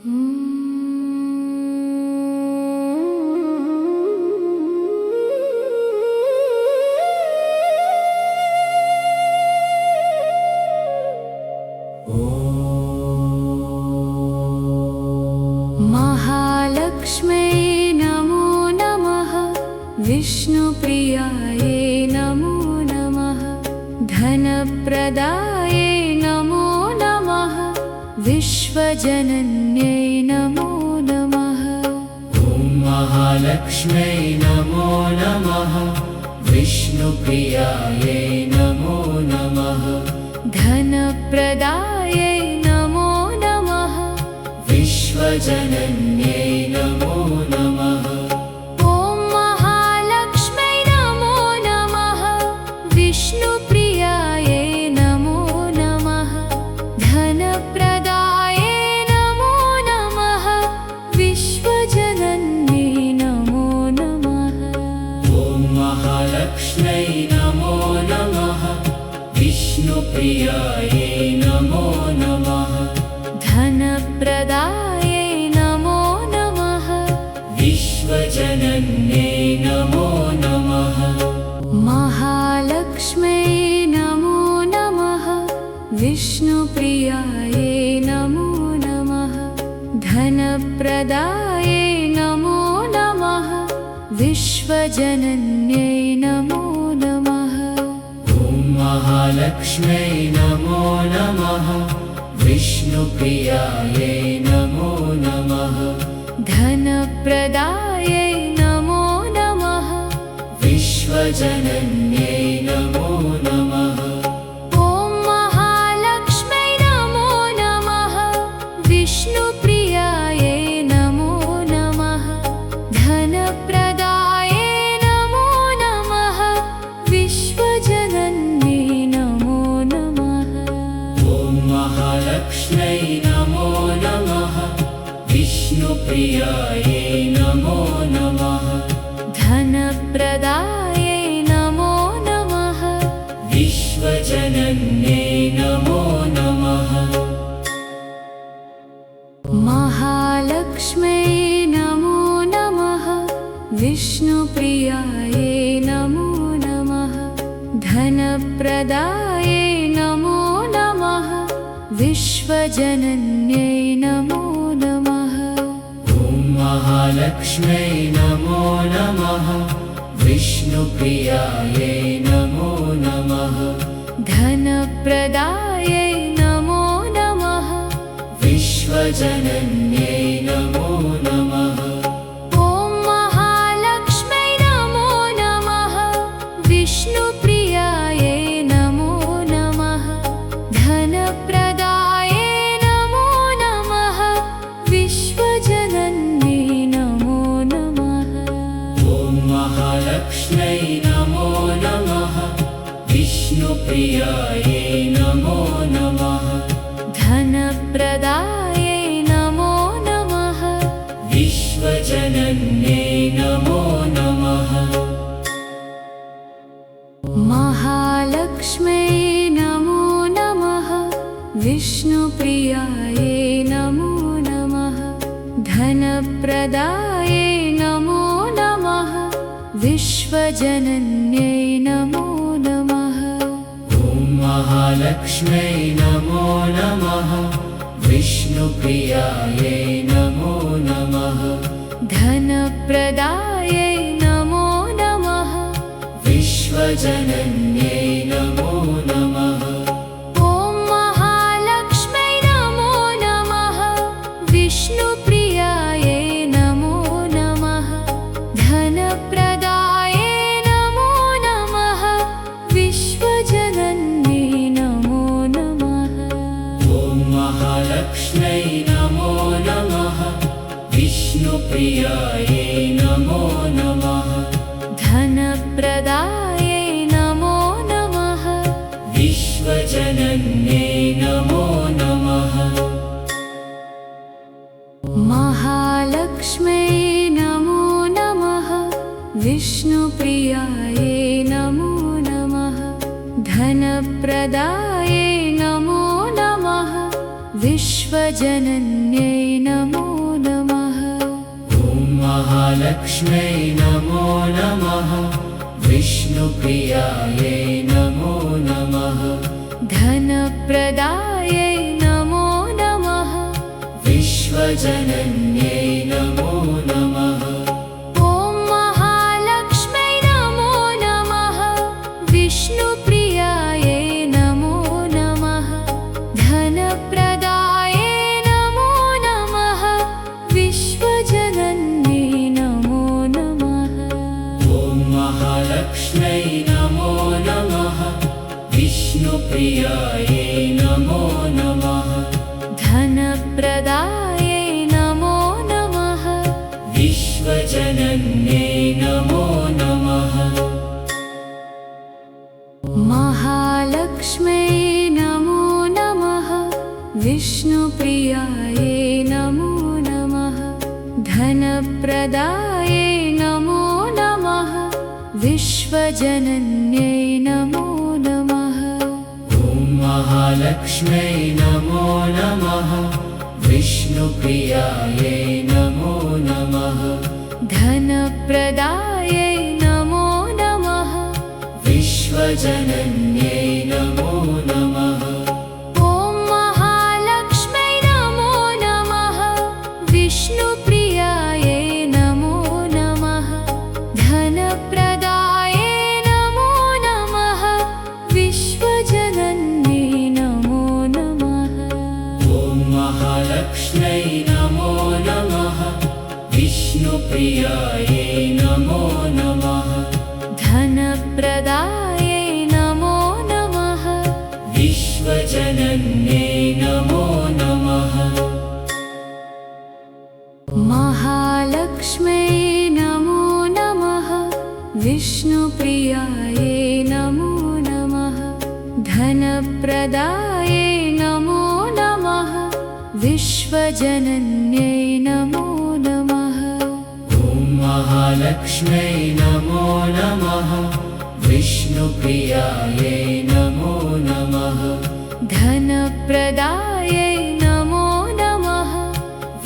महालक्ष्म्यै नमो नमः। विष्णुप्रियायै नमो नमः। धनप्रदायै नमो नमः। विश्वजनन्यै नमो नमः। ॐ महालक्ष्म्यै नमो नमः। विष्णुप्रियायै नमो नमः। धनप्रदायै नमो नमः। विश्वजनन्यै नमो नमः। ॐ महालक्ष्म्यै नमो नमः। विष्णुप्रियायै नमो नमः। धनप्रदायै नमो नमः। विश्वजनन्यै नमो नमः। ॐ महालक्ष्म्यै नमो नमः। विष्णुप्रियायै नमो नमः। धनप्रदायै नमो नमः। विश्वजनन्यै नमो नमः। महालक्ष्म्यै नमो नमः। विष्णुप्रियायै नमो नमः। धनप्रदायै नमो नमः। विश्वजनन्यै नमो नमः। ॐ महालक्ष्म्यै नमो नमः। विष्णुप्रियायै नमो नमः। धनप्रदायै नमो नमः। विश्वजनन्यै नमो नमः। ॐ महालक्ष्म्यै नमो नमः। विष्णुप्रियायै नमो नमः। धनप्रदायै नमो नमः। विश्वजनन्यै नमो नमः। ॐ महालक्ष्म्यै नमो नमः। विष्णुप्रियायै नमो नमः। धनप्रदायै नमो नमः। विश्वजनन्यै नमो नमः। महालक्ष्म्यै नमो नमः। विष्णुप्रियायै नमो नमः। धनप्रदायै नमो नमः। विश्वजनन्यै नमो नमः। ॐ महालक्ष्म्यै नमो नमः। विष्णुप्रियायै नमो नमः। धनप्रदायै नमो नमः। विश्वजनन्यै नमो नमः। ॐ महालक्ष्म्यै नमो नमः। विष्णुप्रियायै नमो नमः। धनप्रदायै नमो नमः। विश्वजनन्यै नमो नमः। ॐ महालक्ष्म्यै नमो नमः। विष्णुप्रियायै नमो नमः। धनप्रदायै नमो नमः। विश्वजनन्यै नमो नमः। महालक्ष्म्यै नमो नमः। विष्णुप्रियायै नमो नमः। धनप्रदायै नमो नमः। विश्वजनन्यै नमो नमः। ॐ महालक्ष्म्यै नमो नमः। विष्णुप्रियायै नमो नमः। धनप्रदायै नमो नमः। विश्वजनन्यै नमो नमः। ॐ महालक्ष्म्यै नमो नमः। विष्णुप्रियायै नमो नमः। धनप्रदायै नमो नमः। विश्वजनन्यै नमो नमः। ॐ महालक्ष्म्यै नमो नमः। विष्णुप्रियायै नमो नमः। धनप्रदायै नमो नमः। विश्वजनन्यै नमो नमः। महालक्ष्म्यै नमो नमः। विष्णुप्रियायै नमो नमः। धनप्रदायै नमो नमः। विश्व विश्वजनन्यै नमो नमः। ॐ महालक्ष्म्यै नमो नमः। विष्णुप्रियायै नमो नमः। धनप्रदायै नमो नमः। विश्वजनन्यै नमो नमः। ॐ महालक्ष्म्यै नमो नमः। विष्णुप्रियायै नमो नमः। धनप्रदायै नमो नमः। विश्वजनन्यै नमो नमः। ॐ महालक्ष्म्यै नमो नमः। विष्णुप्रियायै नमो नमः। धनप्रदायै नमो नमः। विश्वजनन्यै नमो नमः। महालक्ष्म्यै नमो नमः। विष्णुप्रियायै नमो नमः। धनप्रदायै नमो नमः। विश्वजनन्यै नमो नमः। ॐ महालक्ष्म्यै नमो नमः। विष्णुप्रियायै नमो नमः। धनप्रदायै नमो नमः। विश्वजनन्यै नमो नमः। ॐ महालक्ष्म्यै नमो नमः। विष्णुप्रियायै नमो नमः। धनप्रदायै नमो नमः। विश्वजनन्यै नमो नमः। ॐ महालक्ष्म्यै नमो नमः। विष्णुप्रियायै नमो नमः। धनप्रदायै नमो नमः। विश्वजनन्यै नमो नमः। महालक्ष्म्यै नमो नमः। विष्णुप्रियायै नमो नमः। धनप्रदायै नमो नमः। विश्वजनन्यै नमो नमः। ॐ महालक्ष्म्यै नमो नमः। विष्णुप्रियायै नमो नमः। धनप्रदायै नमो नमः।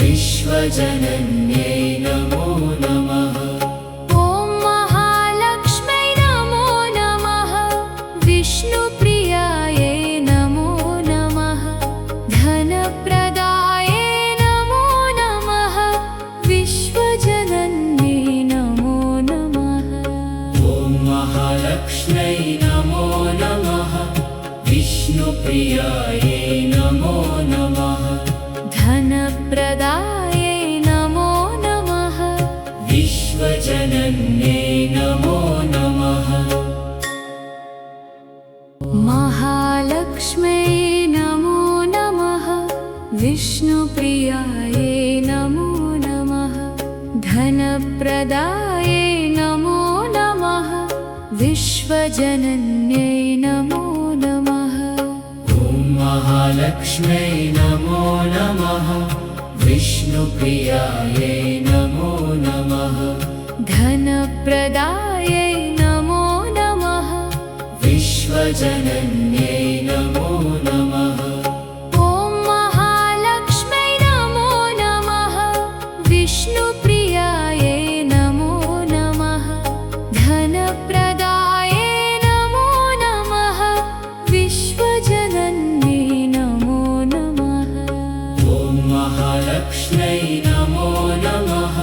विश्वजनन्यै नमो नमः। ॐ महालक्ष्म्यै नमो नमः। विष्णुप्रियायै नमो नमः। धनप्रदायै नमो नमः। विश्वजनन्यै नमो नमः। ॐ महालक्ष्म्यै नमो नमः। विष्णुप्रियायै नमो नमः। धनप्रदायै नमो नमः। विश्वजनन्यै नमो नमः। महालक्ष्म्यै नमो नमः। विष्णुप्रियायै नमो नमः। धनप्रदायै नमो नमः। विश्वजनन्यै नमो नमः। ॐ महालक्ष्म्यै नमो नमः। विष्णुप्रियायै नमो नमः। धनप्रदायै नमो नमः। विश्वजनन्यै नमो नमः। ॐ महालक्ष्म्यै नमो नमः। विष्णुप्रियायै नमो नमः। धनप्रदायै नमो नमः। विश्वजनन्यै नमो नमः। ॐ महालक्ष्म्यै नमो नमः।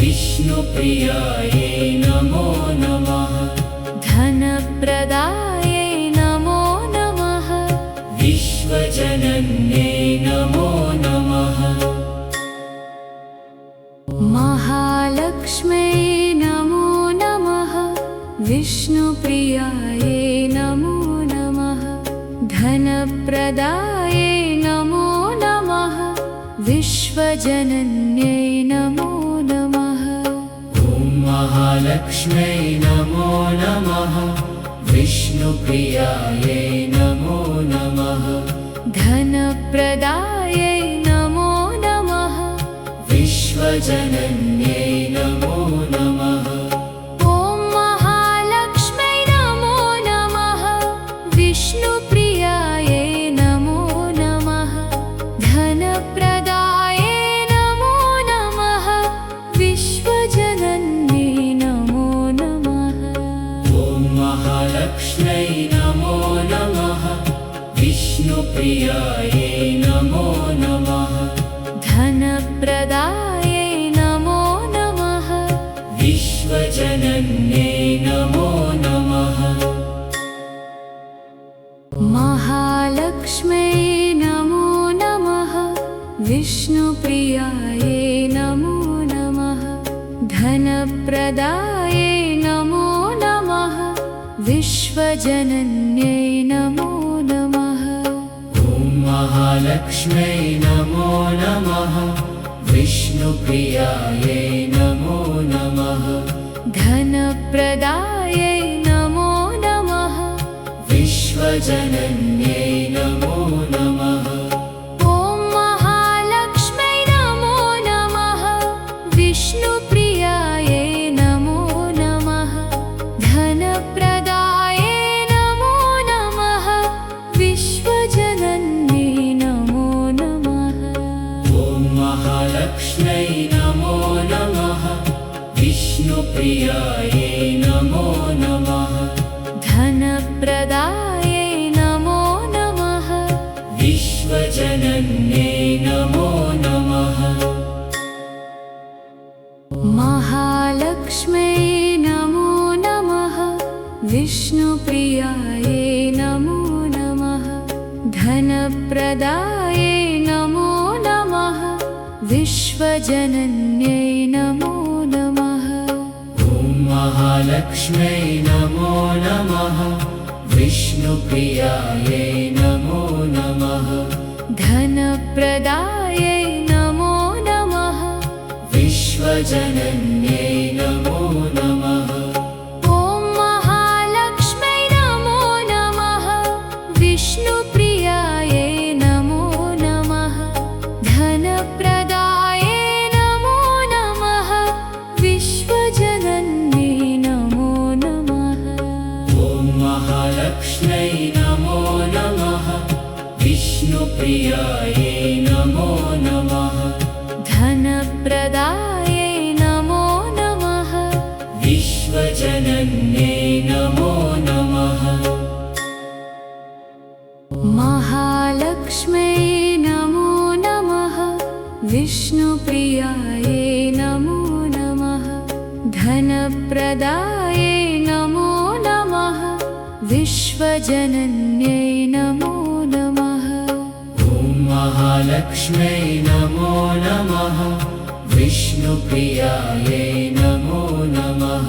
विष्णुप्रियायै नमो नमः। धनप्रदायै नमो नमः। विश्वजनन्यै नमो नमः। महालक्ष्म्यै नमो नमः। विष्णुप्रियायै नमो नमः। धनप्रदायै नमो नमः। विश्वजनन्यै नमो नमः। ॐ महालक्ष्म्यै नमो नमः। विष्णुप्रियायै नमो नमः। धनप्रदायै नमो नमः। विश्वजनन्यै नमो नमः। ॐ महालक्ष्म्यै नमो नमः। विष्णुप्रियायै नमो नमः। धनप्रदायै धनप्रदायै नमो नमः विश्वजनन्यै नमो नमः महालक्ष्म्यै नमो नमः विष्णुप्रियायै नमो नमः धनप्रदायै नमो नमः विश्वजनन्यै नमो नमः ॐ महालक्ष्म्यै नमो नमः विष्णुप्रियायै नमो नमः धनप्रदायै नमो नमः विश्वजनन्यै नमो नमः ॐ महालक्ष्म्यै नमो नमः विष्णुप्रियायै नमो नमः धनप्रदायै नमो नमः विश्वजनन्यै नमो नमः ॐ महालक्ष्म्यै नमो नमः विष्णुप्रियायै नमो नमः धनप्रदायै नमो नमः विश्वजनन्यै नमो नमः महालक्ष्म्यै नमो नमः विष्णुप्रियायै नमो नमः धनप्रदायै नमो नमः विश्वजनन्यै नमो नमः ॐ महालक्ष्म्यै नमो नमः विष्णुप्रियायै नमो नमः धनप्रदायै नमो नमः विश्वजनन्यै नमो नमः ॐ महालक्ष्म्यै नमो नमः विष्णुप्रियायै नमो नमः धनप्रदायै नमो नमः विश्वजनन्यै नमो नमः ॐ महालक्ष्म्यै नमो नमः विष्णुप्रियायै नमो नमः धनप्रदायै नमो नमः विश्वजनन्यै नमो नमः महालक्ष्म्यै नमो नमः विष्णुप्रियायै नमो नमः धनप्रदायै नमो नमः विश्वजनन्यै नमो नमः ॐ महालक्ष्म्यै नमो नमः विष्णुप्रियायै नमो नमः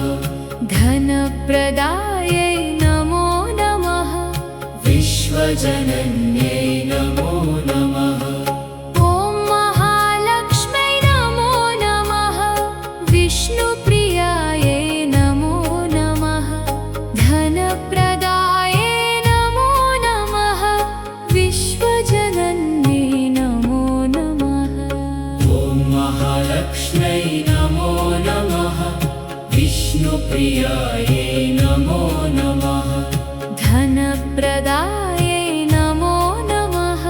धनप्रदायै नमो नमः विश्वजनन्यै नमो नमः ॐ महालक्ष्म्यै नमो नमः विष्णुप्रियायै नमो नमः धनप्रदायै नमो नमः विश्वजनन्यै नमो नमः ॐ महालक्ष्म्यै नमो नमः विष्णुप्रियायै नमो नमः धनप्रदायै नमो नमः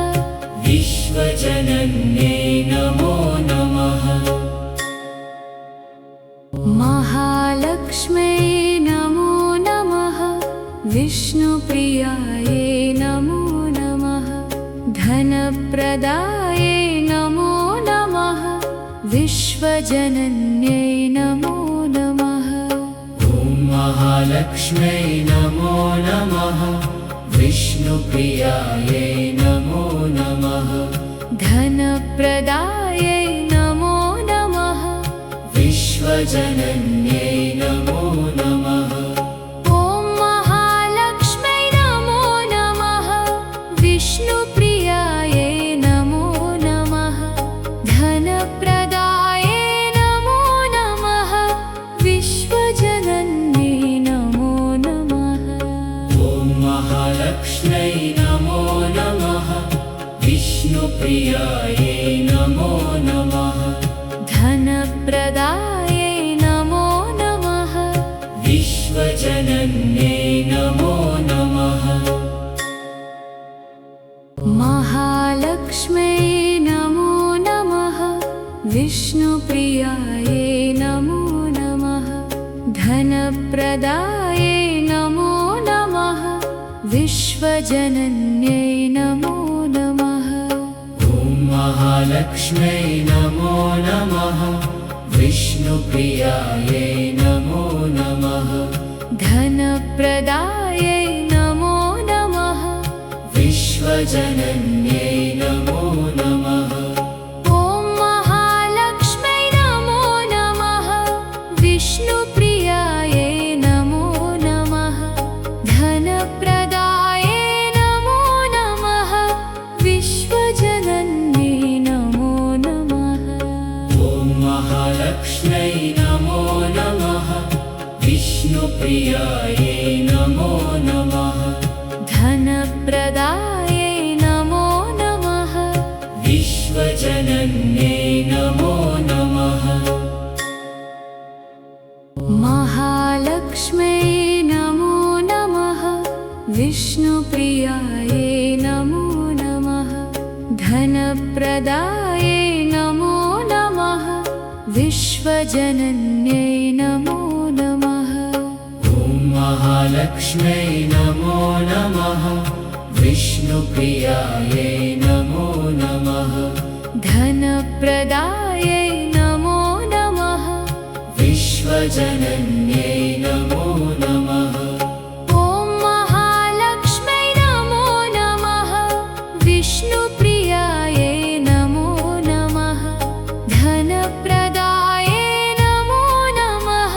विश्वजनन्यै नमो नमः महालक्ष्म्यै नमो नमः विष्णुप्रियायै नमो नमः धनप्रदायै नमो नमः विश्वजनन्यै नमो नमः ॐ महालक्ष्म्यै नमो नमः विष्णुप्रियायै नमो नमः धनप्रदायै नमो नमः विश्वजनन्यै नमो नमः ॐ महालक्ष्म्यै नमो नमः विष्णुप्रियायै नमो नमः धनप्रदायै नमो नमः विश्वजनन्यै नमो नमः ॐ महालक्ष्म्यै नमो नमः विष्णुप्रियायै नमो नमः धनप्रदायै नमो नमः विश्वजनन्यै नमो नमः महालक्ष्म्यै नमो नमः विष्णुप्रियायै नमो नमः धनप्रदायै नमो नमः विश्वजनन्यै नमो नमः ॐ महालक्ष्म्यै नमो नमः विष्णुप्रियायै नमो नमः धनप्रदायै नमो नमः विश्वजनन्यै नमो नमः ॐ महालक्ष्म्यै नमो नमः विष्णुप्रियायै नमो नमः धनप्रदायै नमो नमः विश्वजनन्यै नमो नमः ॐ महालक्ष्म्यै नमो नमः विष्णुप्रियायै नमो नमः धनप्रदायै नमो नमः विश्वजनन्यै नमो नमः महालक्ष्म्यै नमो नमः विष्णुप्रियायै नमो नमः धनप्रदायै नमो नमः विश्वजनन्यै नमो नमः ॐ महालक्ष्म्यै नमो नमः विष्णुप्रियायै नमो नमः धनप्रदायै नमो नमः विश्वजनन्यै नमो नमः ॐ महालक्ष्म्यै नमो नमः विष्णुप्रियायै नमो नमः धनप्रदायै नमो नमः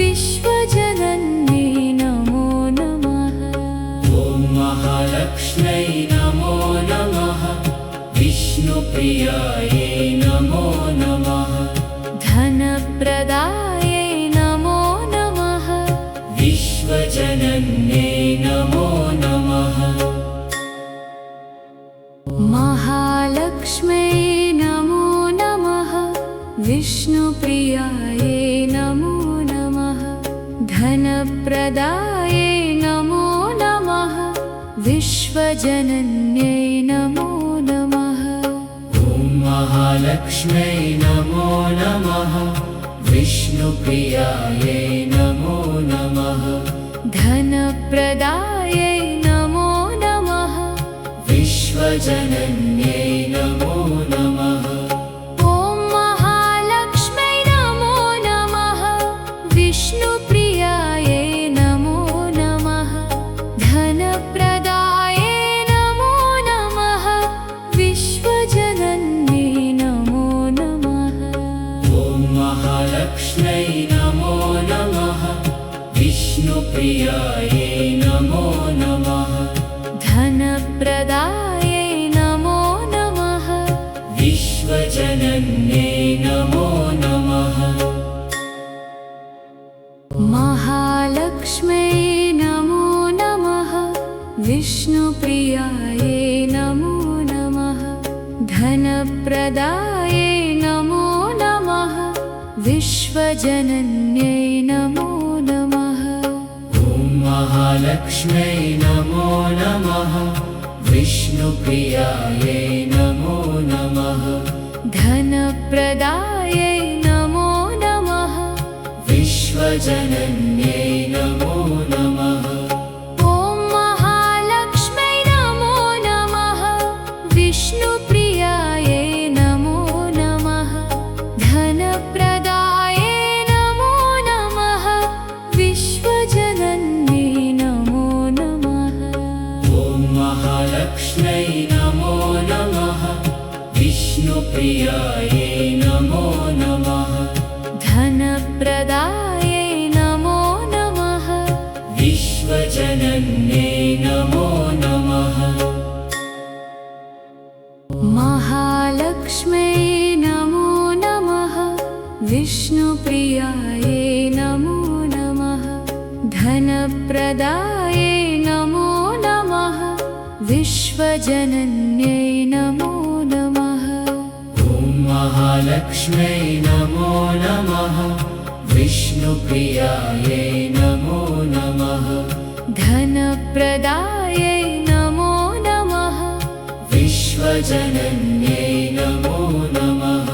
विश्वजनन्यै नमो नमः ॐ महालक्ष्म्यै नमो नमः विष्णुप्रियायै नमो नमः धनप्रदायै नमो नमः विश्वजनन्यै नमो नमः महालक्ष्म्यै नमो नमः विष्णुप्रियायै नमो नमः धनप्रदायै नमो नमः विश्वजनन्यै नमो नमः ॐ महालक्ष्म्यै नमो नमः विष्णुप्रियायै नमो नमः धनप्रदायै नमो नमः विश्वजनन्यै नमो नमः ॐ महालक्ष्म्यै नमो नमः विष्णुप्रियायै नमो नमः धनप्रदायै नमो नमः विश्वजनन्यै नमो नमः ॐ महालक्ष्म्यै नमो नमः विष्णुप्रियायै नमो नमः धनप्रदायै नमो नमः विश्वजनन्यै नमो नमः महालक्ष्म्यै नमो नमः विष्णुप्रियायै नमो नमः धनप्रदायै नमो नमः विश्वजनन्यै नमो नमः ॐ महालक्ष्म्यै नमो नमः विष्णुप्रियायै नमो नमः धनप्रदायै नमो नमः विश्वजनन्यै नमो नमः ॐ महालक्ष्म्यै नमो नमः विष्णुप्रियायै नमो नमः धनप्रदायै नमो नमः विश्वजनन्यै नमो नमः ॐ महालक्ष्म्यै नमो नमः विष्णुप्रियायै नमो नमः धनप्रदायै नमो नमः विश्वजनन्यै नमो नमः महालक्ष्म्यै नमो नमः विष्णुप्रियायै नमो नमः धनप्रदायै नमो नमः विश्वजनन्यै नमो नमः ॐ महालक्ष्म्यै नमो नमः विष्णुप्रियायै नमो नमः धनप्रदायै नमो नमः विश्वजनन्यै नमो नमः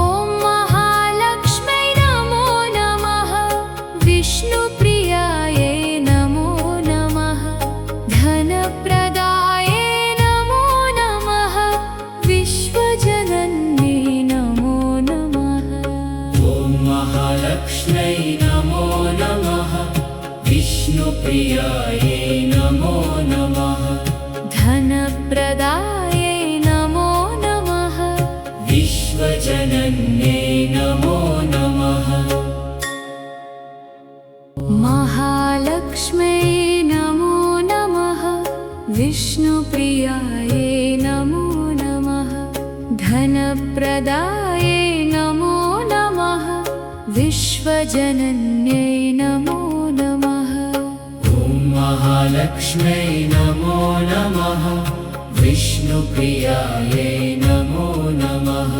ॐ महालक्ष्म्यै नमो नमः विष्णुप्रियायै नमो नमः धनप्रदायै नमो नमः विश्वजनन्यै विश्वजनन्यै नमो नमः। महालक्ष्म्यै नमो नमः। विष्णुप्रियायै नमो नमः। धनप्रदायै नमो नमः। विश्वजनन्यै नमो नमः। ॐ महालक्ष्म्यै नमो नमः। विष्णुप्रियायै नमो नमः।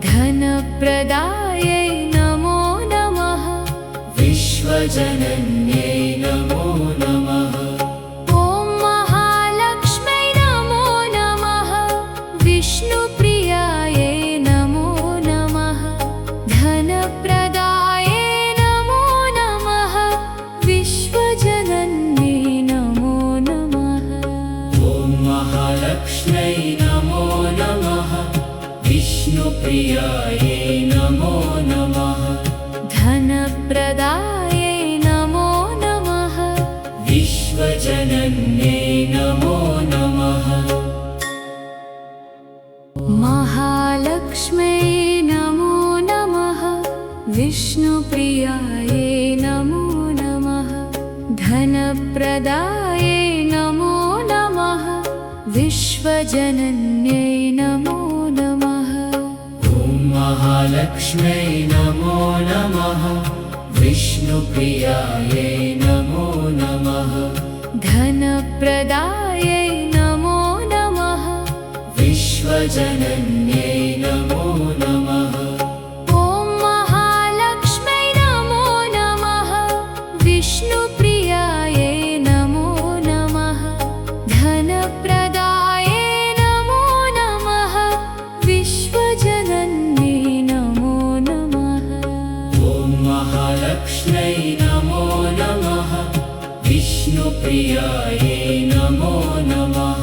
धनप्रदायै नमो नमः। विश्वजनन्यै नमो नमः। ॐ महालक्ष्म्यै नमो नमः। विष्णुप्रियायै नमो नमः। धनप्रदायै नमो नमः। विश्वजनन्यै नमो नमः। ॐ महालक्ष्म्यै नमो नमः। विष्णुप्रियायै नमो नमः। धनप्रदायै नमो नमः। विश्वजनन्यै नमो नमः। महालक्ष्म्यै नमो नमः। विष्णुप्रियायै नमो नमः। धनप्रदायै नमो नमः। विश्वजनन्यै नमो नमः। ॐ महालक्ष्म्यै नमो नमः। विष्णुप्रियायै नमो नमः। धनप्रदायै नमो नमः। विश्वजनन्यै नमो नमः। ॐ महालक्ष्म्यै नमो नमः। विष्णुप्रियायै नमो नमः। धनप्रदायै नमो नमः। विश्वजनन्यै नमो नमः। ॐ महालक्ष्म्यै नमो नमः। विष्णुप्रियायै नमो नमः।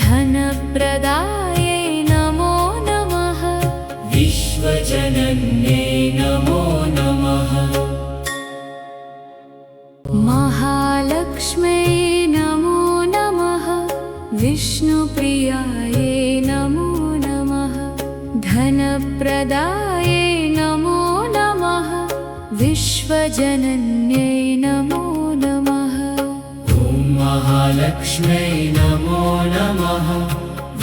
धनप्रदायै नमो नमः। विश्वजनन्यै नमो नमः। महालक्ष्म्यै नमो नमः। विष्णुप्रियायै नमो नमः। धनप्रदायै नमो नमः। विश्वजनन्यै नमो नमः। ॐ महालक्ष्म्यै नमो नमः।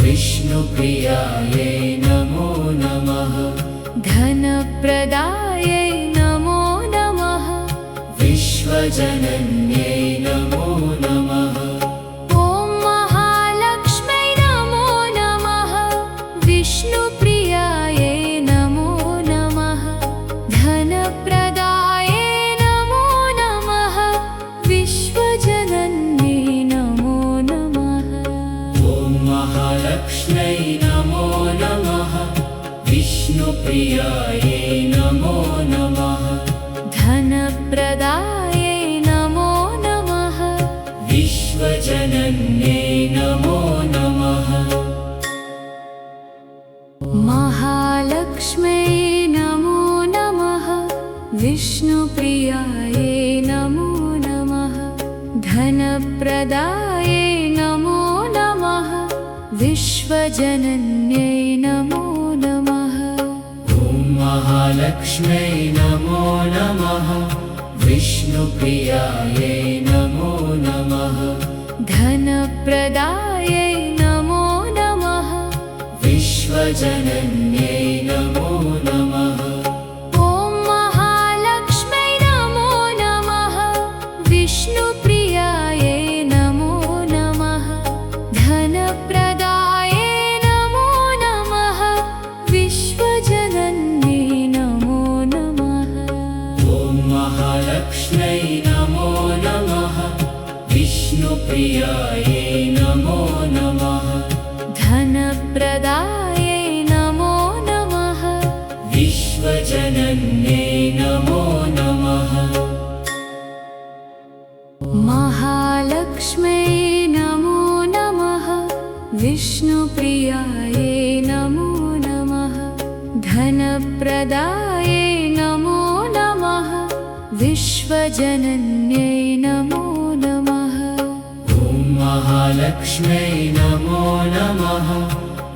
विष्णुप्रियायै नमो नमः। धनप्रदायै नमो नमः। विश्वजनन्यै नमो नमः। ॐ महालक्ष्म्यै नमो नमः। विष्णुप्रियायै नमो नमः। धनप्रदायै नमो नमः। विश्वजनन्यै नमो नमः। ॐ महालक्ष्म्यै नमो नमः। विष्णुप्रियायै नमो नमः। धनप्रदायै नमो नमः। विश्वजनन्यै नमो नमः। महालक्ष्म्यै नमो नमः। विष्णुप्रियायै नमो नमः। धनप्रदायै नमो नमः। विश्वजनन्यै नमो नमः। ॐ महालक्ष्म्यै नमो नमः। विष्णुप्रियायै नमो नमः। धनप्रदायै नमो नमः। विश्वजनन्यै नमो नमः। ॐ महालक्ष्म्यै नमो नमः। विष्णुप्रियायै नमो नमः। धनप्रदायै नमो नमः। विश्वजनन्यै नमो नमः। ॐ महालक्ष्म्यै नमो नमः। विष्णुप्रियायै नमो नमः। धनप्रदायै नमो नमः। विश्वजनन्यै नमो नमः। महालक्ष्म्यै नमो नमः। विष्णुप्रियायै नमो नमः। धनप्रदायै नमो नमः। विश्वजनन्यै नमो नमः। ॐ महालक्ष्म्यै नमो नमः।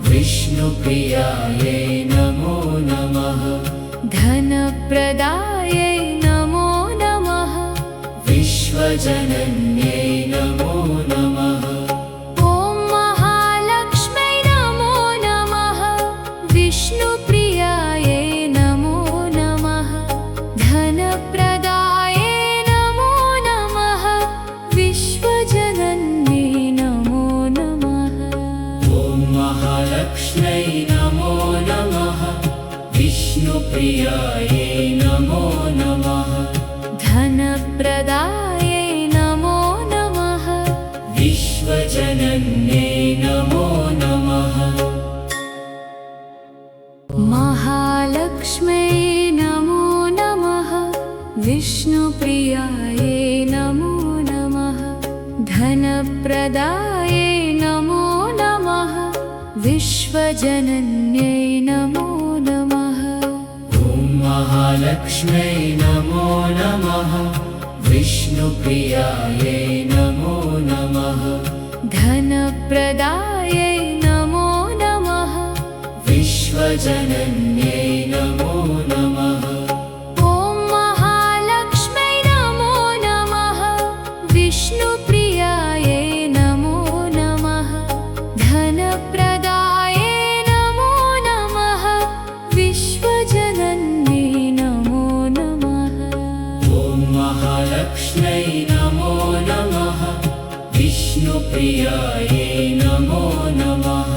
विष्णुप्रियायै विश्वजनन्यै नमो नमः। ॐ महालक्ष्म्यै नमो नमः। विष्णुप्रियायै नमो नमः। धनप्रदायै नमो नमः। विश्वजनन्यै नमो नमः। ॐ महालक्ष्म्यै नमो नमः। विष्णुप्रियायै नमो नमः। धनप्रदायै नमो नमः। विश्वजनन्यै नमो नमः। महालक्ष्म्यै नमो नमः। विष्णुप्रियायै नमो नमः। धनप्रदायै नमो नमः। विश्वजनन्यै नमो नमः। ॐ महालक्ष्म्यै नमो नमः। विष्णुप्रियायै नमो नमः। धनप्रदायै नमो नमः। विश्वजनन्यै नमो नमः। ॐ महालक्ष्म्यै नमो नमः। विष्णुप्रियायै नमो नमः। धनप्रदायै नमो नमः। विश्वजनन्यै नमो नमः। ॐ महालक्ष्म्यै नमो नमः। विष्णुप्रियायै नमो नमः।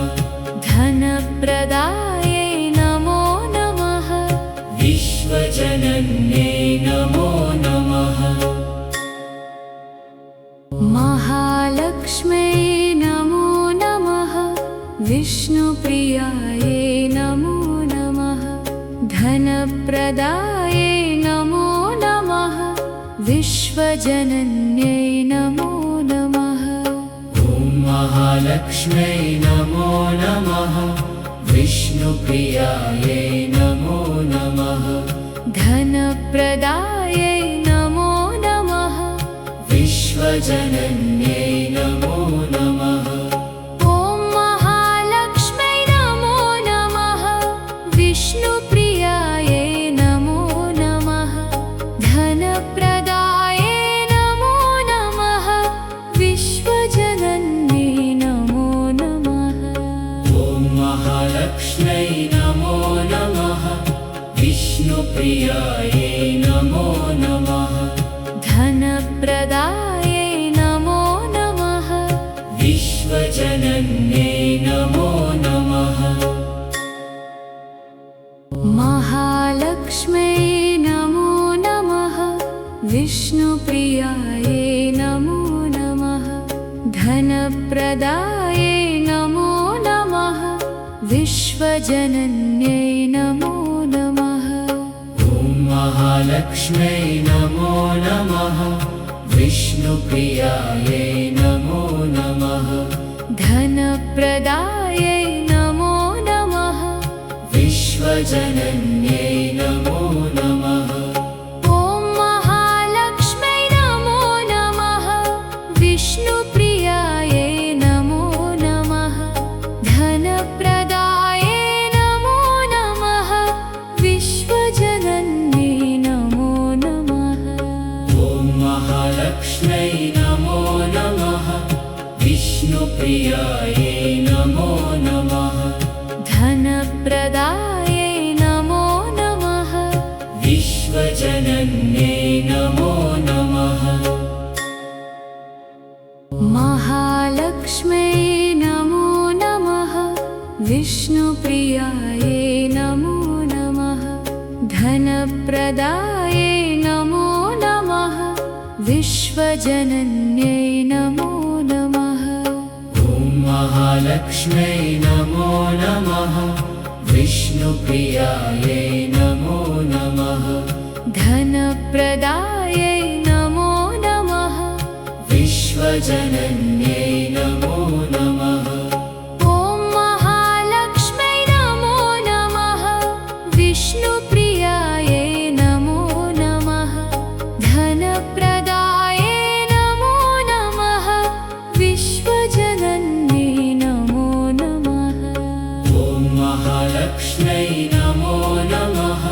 धनप्रदायै नमो नमः। विश्वजनन्यै नमो नमः। महालक्ष्म्यै नमो नमः। विष्णुप्रियायै नमो नमः। धनप्रदायै नमो नमः। विश्वजनन्यै नमो नमः। ॐ महालक्ष्म्यै नमो नमः। विष्णुप्रियायै नमो नमः। धनप्रदायै नमो नमः। विश्वजनन्यै नमो नमः। ॐ महालक्ष्म्यै नमो नमः। विष्णुप्रियायै नमो नमः। धनप्रदायै नमो नमः। विश्वजनन्यै नमो नमः। ॐ महालक्ष्म्यै नमो नमः। विष्णुप्रियायै नमो नमः। धनप्रदायै नमो नमः। विश्वजनन्यै नमो नमः। महालक्ष्म्यै नमो नमः। विष्णुप्रियायै नमो नमः। धनप्रदायै नमो नमः। विश्वजनन्यै नमो नमः। ॐ महालक्ष्म्यै नमो नमः। विष्णुप्रियायै नमो नमः। धनप्रदायै नमो नमः। विश्वजनन्यै नमो नमः। ॐ महालक्ष्म्यै नमो नमः। विष्णुप्रियायै नमो नमः। धनप्रदायै नमो नमः। विश्वजनन्यै नमो नमः। ॐ महालक्ष्म्यै नमो नमः। विष्णुप्रियायै नमो नमः। धनप्रदायै नमो नमः। विश्वजनन्यै नमो नमः। महालक्ष्म्यै नमो नमः। विष्णुप्रियायै नमो नमः। धनप्रदायै नमो नमः। विश्वजनन्यै नमो नमः। ॐ महालक्ष्म्यै नमो नमः। विष्णुप्रियायै नमो नमः। धनप्रदायै नमो नमः। विश्वजनन्यै नमो नमः। ॐ महालक्ष्म्यै नमो नमः। विष्णुप्रियायै नमो नमः। धनप्रदायै नमो नमः। विश्वजनन्यै नमो नमः। ॐ महालक्ष्म्यै नमो नमः।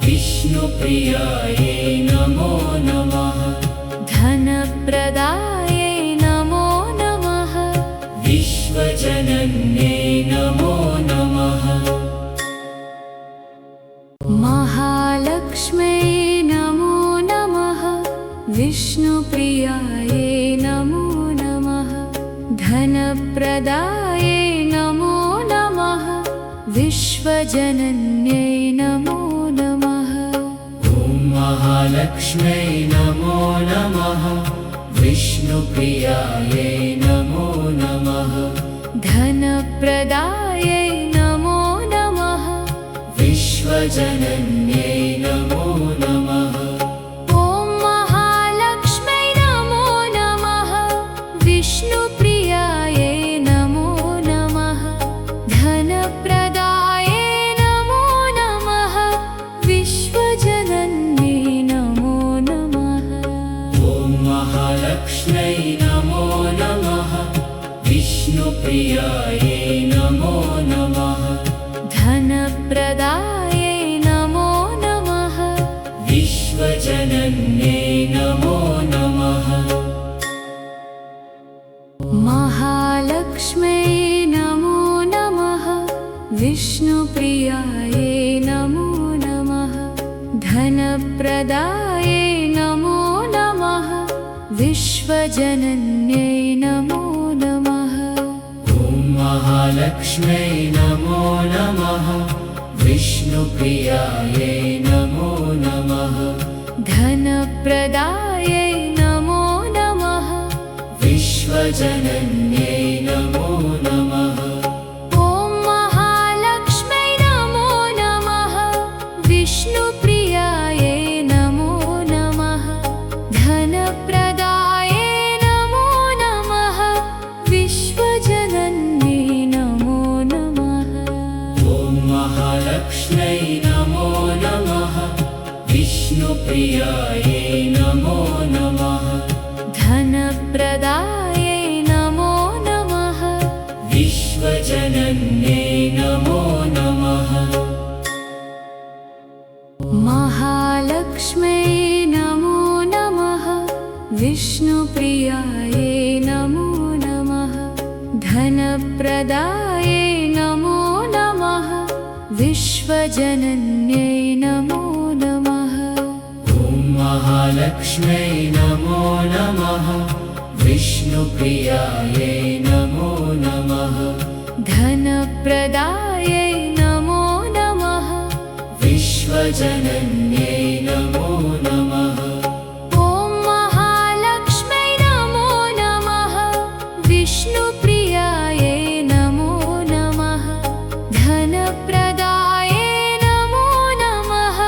विष्णुप्रियायै नमो नमः। धनप्रदायै धनप्रदाये नमो नमः विश्वजनन्ये नमो नमः महालक्ष्म्यै नमो नमः विष्णुप्रियायै नमो नमः धनप्रदाये नमो नमः विश्वजनन्यै नमो नमः ॐ महालक्ष्म्यै नमो नमः विष्णुप्रियायै नमो नमः धनप्रदाये नमो नमः विश्वजनन्यै नमो नमः ॐ महालक्ष्म्यै नमो नमः विष्णुप्रियायै नमो नमः धनप्रदाये नमो नमः विश्वजनन्यै नमो नमः ॐ महालक्ष्म्यै नमो नमः विष्णुप्रियायै नमो नमः धनप्रदाये नमो नमः विश्वजनन्यै नमो नमः महालक्ष्म्यै नमो नमः विष्णुप्रियायै नमो नमः धनप्रदाये नमो नमः विश्वजनन्यै नमो नमः ॐ महालक्ष्म्यै नमो नमः विष्णुप्रियायै नमो नमः धनप्रदाये नमो नमः विश्वजनन्यै नमो नमः ॐ महालक्ष्म्यै नमो नमः विष्णुप्रियायै नमो नमः धनप्रदाये नमो नमः विश्वजनन्यै नमो नमः ॐ महालक्ष्म्यै नमो नमः विष्णुप्रियायै नमो नमः धनप्रदाये नमो नमः विश्वजनन्यै नमो नमः महालक्ष्म्यै नमो नमः विष्णुप्रियायै नमो नमः धनप्रदाये नमो नमः विश्वजनन्यै नमो नमः ॐ महालक्ष्म्यै नमो नमः विष्णुप्रियायै नमो नमः धनप्रदाये नमो नमः विश्वजनन्यै नमो नमः ॐ महालक्ष्म्यै नमो नमः विष्णुप्रियायै नमो नमः धनप्रदाये नमो नमः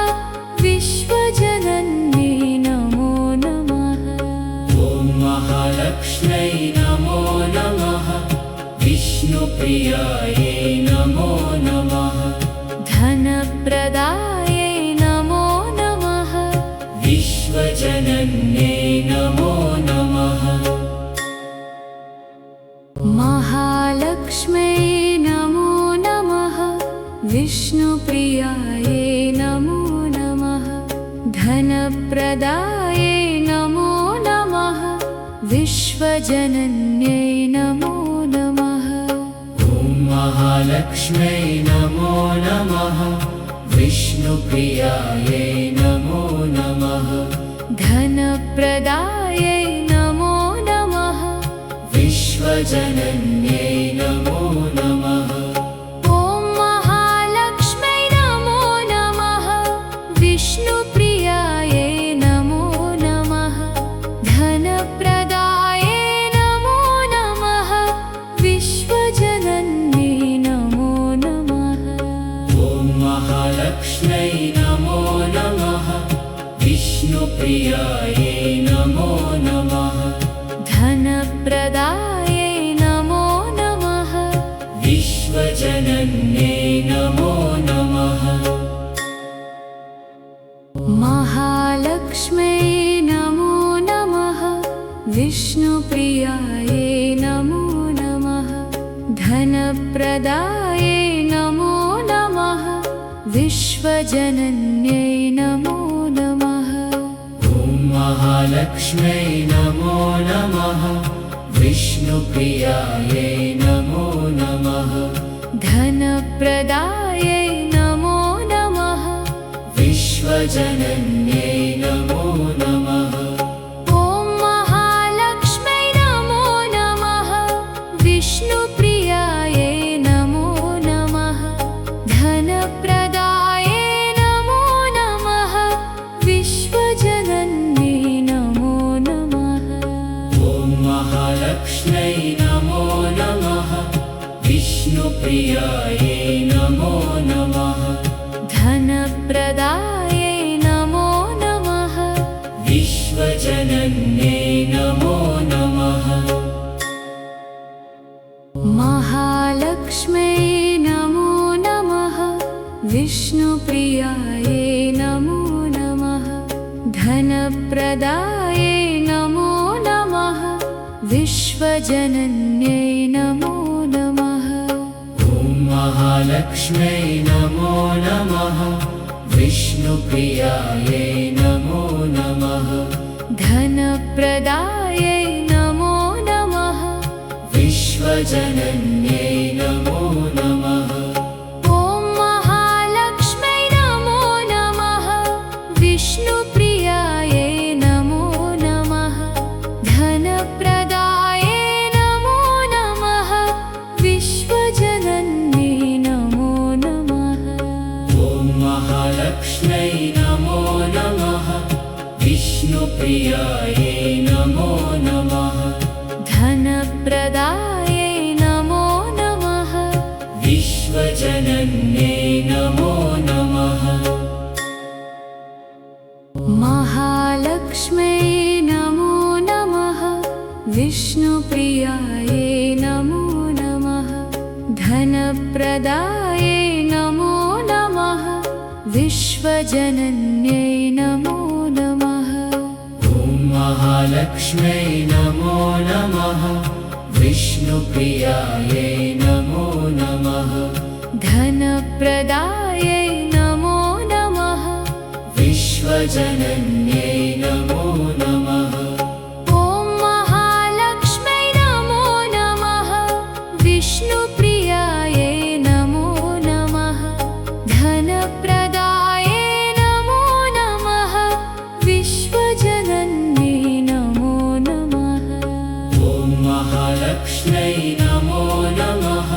विश्वजनन्यै नमो नमः ॐ महालक्ष्म्यै नमो नमः विष्णुप्रियायै नमो नमः धनप्रदाये नमो नमः विश्वजनन्यै नमो नमः महालक्ष्म्यै नमो नमः विष्णुप्रियायै नमो नमः धनप्रदाये नमो नमः विश्वजनन्यै नमो नमः ॐ महालक्ष्म्यै नमो नमः विष्णुप्रियायै नमो नमः धनप्रदाये नमो नमः विश्वजनन्यै नमो नमः ॐ महालक्ष्म्यै नमो नमः विष्णुप्रियायै नमो नमः धनप्रदाये नमो नमः विश्वजनन्यै नमो नमः ॐ महालक्ष्म्यै नमो नमः विष्णुप्रियायै नमो नमः धनप्रदाये नमो नमः विश्वजनन्यै नमो नमः महालक्ष्म्यै नमो नमः विष्णुप्रियायै नमो नमः धनप्रदाये नमो नमः विश्वजनन्यै नमो नमः ॐ महालक्ष्म्यै नमो नमः विष्णुप्रियायै नमो नमः धनप्रदायै नमो नमः विश्वजनन्यै नमो नमः ॐ महालक्ष्म्यै नमो नमः विष्णुप्रियायै नमो नमः धनप्रदायै नमो नमः विश्वजनन्यै नमो नमः ॐ महालक्ष्म्यै नमो नमः विष्णुप्रियायै नमो नमः धनप्रदायै नमो नमः विश्वजनन्यै नमो नमः महालक्ष्म्यै नमो नमः विष्णुप्रियायै नमो नमः धनप्रदायै नमो नमः विश्वजनन्यै नमो नमः ॐ महालक्ष्म्यै नमो नमः विष्णुप्रियायै नमो नमः धनप्रदायै नमो नमः विश्वजनन्यै नमो नमः ॐ महालक्ष्म्यै नमो नमः विष्णुप्रियायै नमो नमः धनप्रदायै नमो नमः विश्वजनन्यै नमो नमः ॐ महालक्ष्म्यै नमो नमः विष्णुप्रियायै नमो नमः धनप्रदायै नमो नमः विश्वजनन्यै नमो नमः महालक्ष्म्यै नमो नमः विष्णुप्रियायै नमो नमः धनप्रदायै नमो नमः विश्वजनन्यै नमो नमः ॐ महालक्ष्म्यै नमो नमः विष्णुप्रियायै नमो नमः धनप्रदायै नमो नमः विश्वजनन्यै नमो नमः ॐ महालक्ष्म्यै नमो नमः विष्णुप्रियायै नमो नमः धनप्रदायै नमो नमः विश्वजनन्यै नमो नमः ॐ महालक्ष्म्यै नमो नमः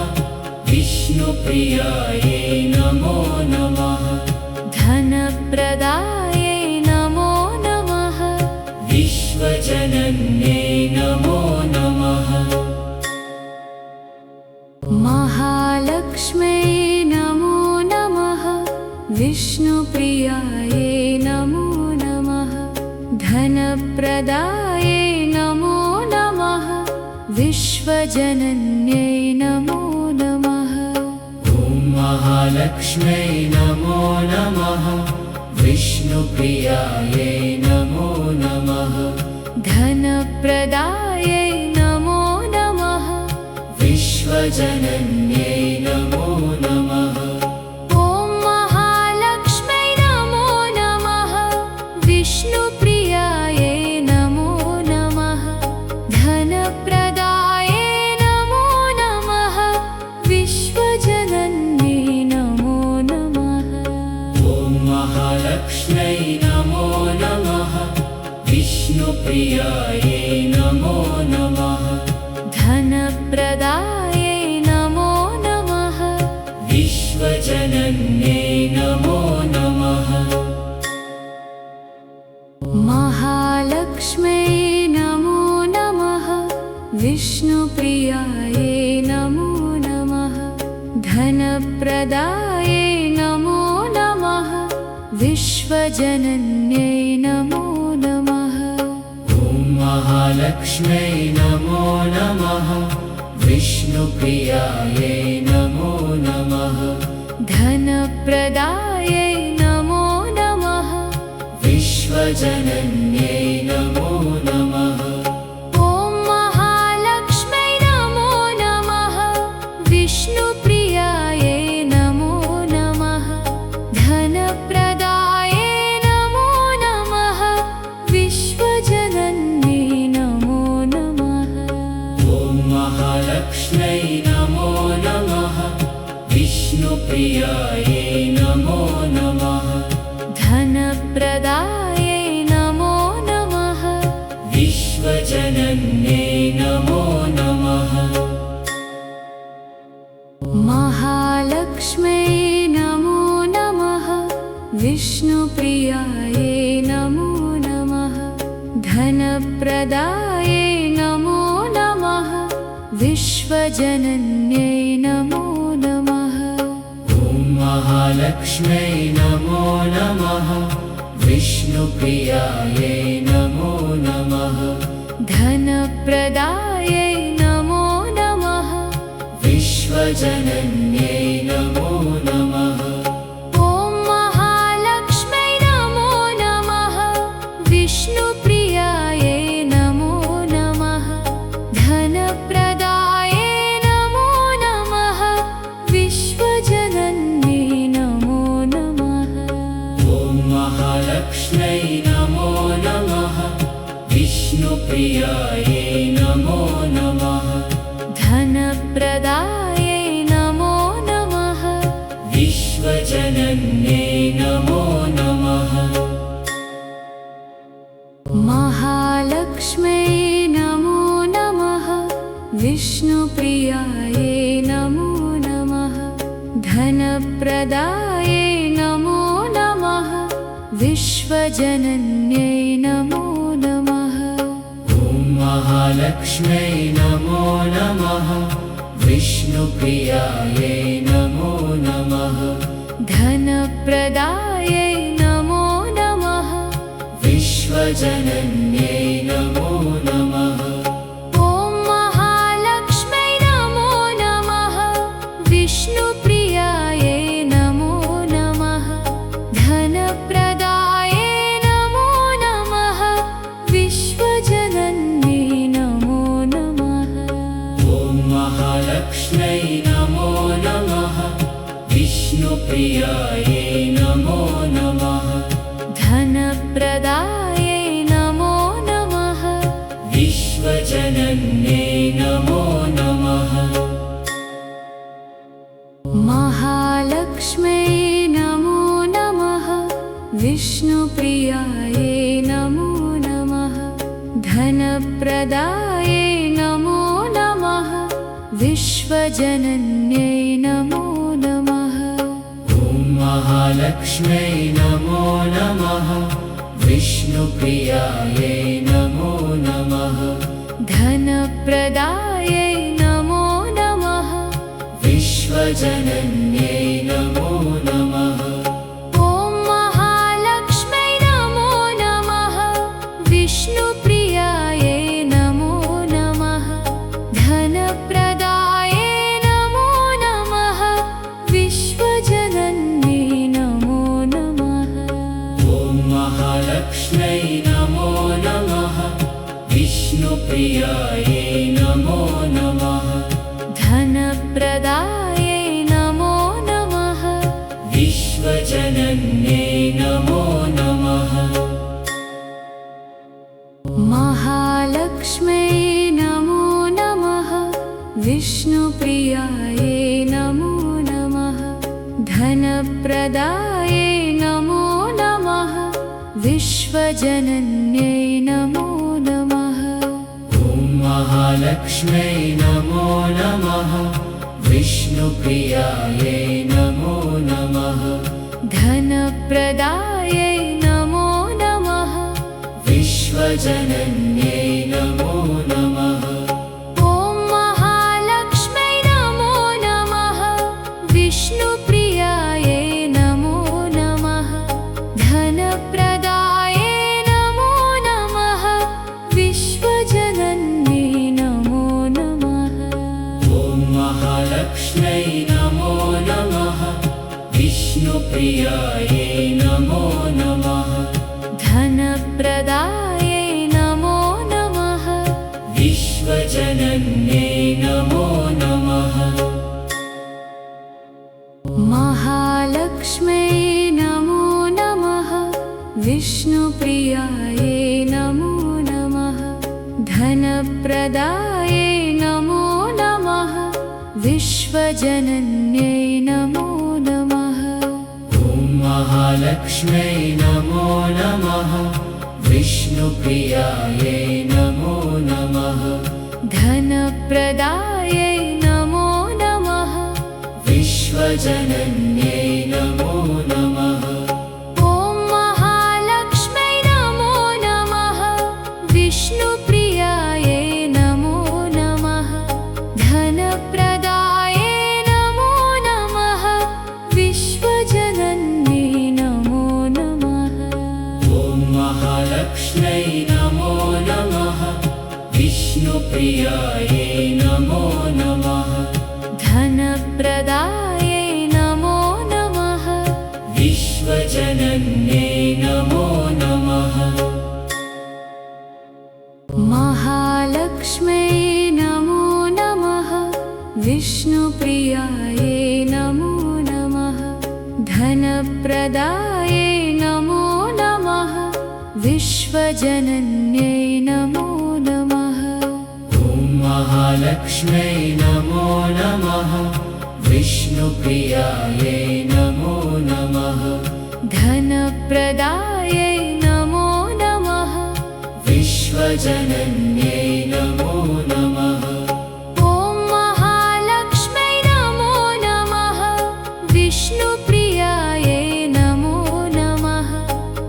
विष्णुप्रियायै नमो नमः धनप्रदायै नमो नमः विश्वजनन्यै नमो नमः महालक्ष्म्यै नमो नमः विष्णुप्रियायै नमो नमः धनप्रदायै नमो नमः विश्वजनन्यै नमो नमः ॐ महालक्ष्म्यै नमो नमः विष्णुप्रियायै नमो नमः धनप्रदायै नमो नमः विश्वजनन्यै नमो नमः ॐ महालक्ष्म्यै नमो नमः विष्णुप्रियायै नमो नमः धनप्रदायै नमो नमः विश्वजनन्यै नमो नमः ॐ महालक्ष्म्यै नमो नमः विष्णुप्रियायै नमो नमः धनप्रदायै नमो नमः विश्वजनन्यै नमो नमः महालक्ष्म्यै नमो नमः विष्णुप्रियायै नमो नमः धनप्रदायै नमो नमः विश्वजनन्यै नमो नमः ॐ महालक्ष्म्यै नमो नमः विष्णुप्रियायै नमो नमः धनप्रदायै नमो नमः विश्वजनन्यै नमो नमः ॐ महालक्ष्म्यै नमो नमः विष्णुप्रियायै नमो नमः धनप्रदायै नमो नमः विश्वजनन्यै नमः धनप्रदायै नमो नमः विश्वजनन्यै नमो नमः महालक्ष्म्यै नमो नमः विष्णुप्रियायै नमो नमः धनप्रदायै नमो नमः विश्वजनन्यै नमो नमः ॐ महालक्ष्म्यै नमो नमः विष्णुप्रियायै नमो नमः धनप्रदायै नमो नमः विश्वजनन्यै नमो नमः ॐ महालक्ष्म्यै नमो नमः विष्णुप्रियायै नमो नमः धनप्रदायै नमो नमः विश्वजनन्यै नमो नमः ॐ महालक्ष्म्यै नमो नमः विष्णुप्रियायै नमो नमः धनप्रदायै नमो नमः विश्वजनन्यै नमो नमः महालक्ष्म्यै नमो नमः विष्णुप्रियायै नमो नमः धनप्रदायै नमो नमः विश्वजनन्यै नमो नमः ॐ महालक्ष्म्यै नमो नमः विष्णुप्रियायै नमो नमः धनप्रदायै नमो नमः विश्वजनन्यै नमो नमः ॐ महालक्ष्म्यै नमो नमः विष्णुप्रियायै नमो नमः धनप्रदायै नमो नमः विश्वजनन्यै नमो नमः ॐ महालक्ष्म्यै नमो नमः विष्णुप्रियायै नमो नमः धनप्रदायै नमो नमः विश्वजनन्यै नमो नमः महालक्ष्म्यै नमो नमः विष्णुप्रियायै नमो नमः धनप्रदायै नमो नमः विश्वजनन्यै नमो नमः ॐ महालक्ष्म्यै नमो नमः विष्णुप्रियायै नमो नमः धनप्रदायै नमो नमः विश्वजनन्यै नमो नमः ॐ महालक्ष्म्यै नमो नमः विष्णुप्रियायै नमो नमः धनप्रदायै नमो नमः विश्वजनन्यै नमो नमः ॐ महालक्ष्म्यै नमो नमः विष्णुप्रियायै नमो नमः धनप्रदायै नमो नमः विश्वजनन्यै नमो नमः महालक्ष्म्यै नमो नमः विष्णुप्रियायै नमो नमः धनप्रदायै नमो नमः विश्वजनन्यै नमो नमः ॐ महालक्ष्म्यै नमो नमः विष्णुप्रियायै नमो नमः धनप्रदायै नमो नमः विश्वजनन्यै नमो नमः ॐ महालक्ष्म्यै नमो नमः विष्णुप्रियायै नमो नमः धनप्रदायै नमो नमः विश्वजनन्यै नमो नमः ॐ महालक्ष्म्यै नमो नमः विष्णुप्रियायै नमो नमः धनप्रदायै नमो नमः विश्वजनन्यै नमो नमः महालक्ष्म्यै नमो नमः विष्णुप्रियायै नमो नमः धनप्रदायै नमो नमः विश्वजनन्यै नमो नमः ॐ महालक्ष्म्यै नमो नमः विष्णुप्रियायै नमो नमः धनप्रदायै नमो नमः विश्वजनन्यै नमो नमः ॐ महालक्ष्म्यै नमो नमः विष्णुप्रियायै नमो नमः धनप्रदायै नमो नमः विश्वजनन्यै नमो नमः ॐ महालक्ष्म्यै नमो नमः विष्णुप्रियायै नमो नमः धनप्रदायै नमो नमः विश्वजनन्यै नमो नमः महालक्ष्म्यै नमो नमः विष्णुप्रियायै नमो नमः धनप्रदायै नमो नमः विश्वजनन्यै नमो नमः ॐ महालक्ष्म्यै नमो नमः विष्णुप्रियायै नमो नमः धनप्रदायै नमो नमः विश्वजनन्यै नमो नमः ॐ महालक्ष्म्यै नमो नमः विष्णुप्रियायै नमो नमः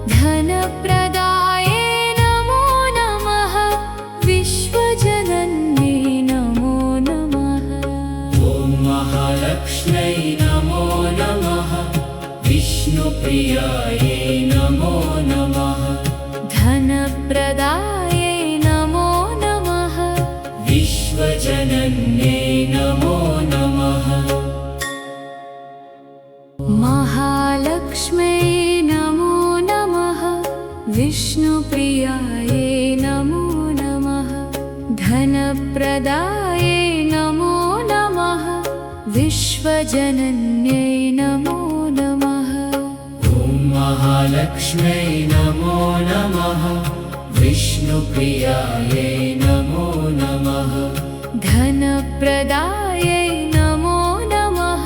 धनप्रदायै नमो नमः विश्वजनन्यै नमो नमः ॐ महालक्ष्म्यै नमो नमः विष्णुप्रियायै नमो नमः धनप्रदायै नमो नमः विश्वजनन्यै नमो नमः महालक्ष्म्यै नमो नमः विष्णुप्रियायै नमो नमः धनप्रदायै नमो नमः विश्वजनन्यै नमो नमः ॐ महालक्ष्म्यै नमो नमः विष्णुप्रियायै नमो नमः धनप्रदायै नमो नमः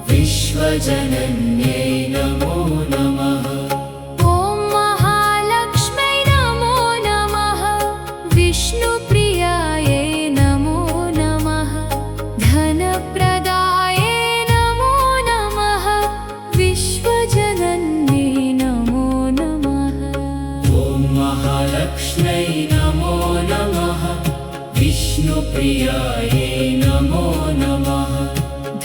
विश्वजनन्यै नमो नमः ॐ महालक्ष्म्यै नमो नमः विष्णुप्रियायै नमो नमः धनप्रदायै नमो नमः विश्वजनन्यै नमो नमः ॐ महालक्ष्म्यै नमो नमः विष्णुप्रियायै नमो नमः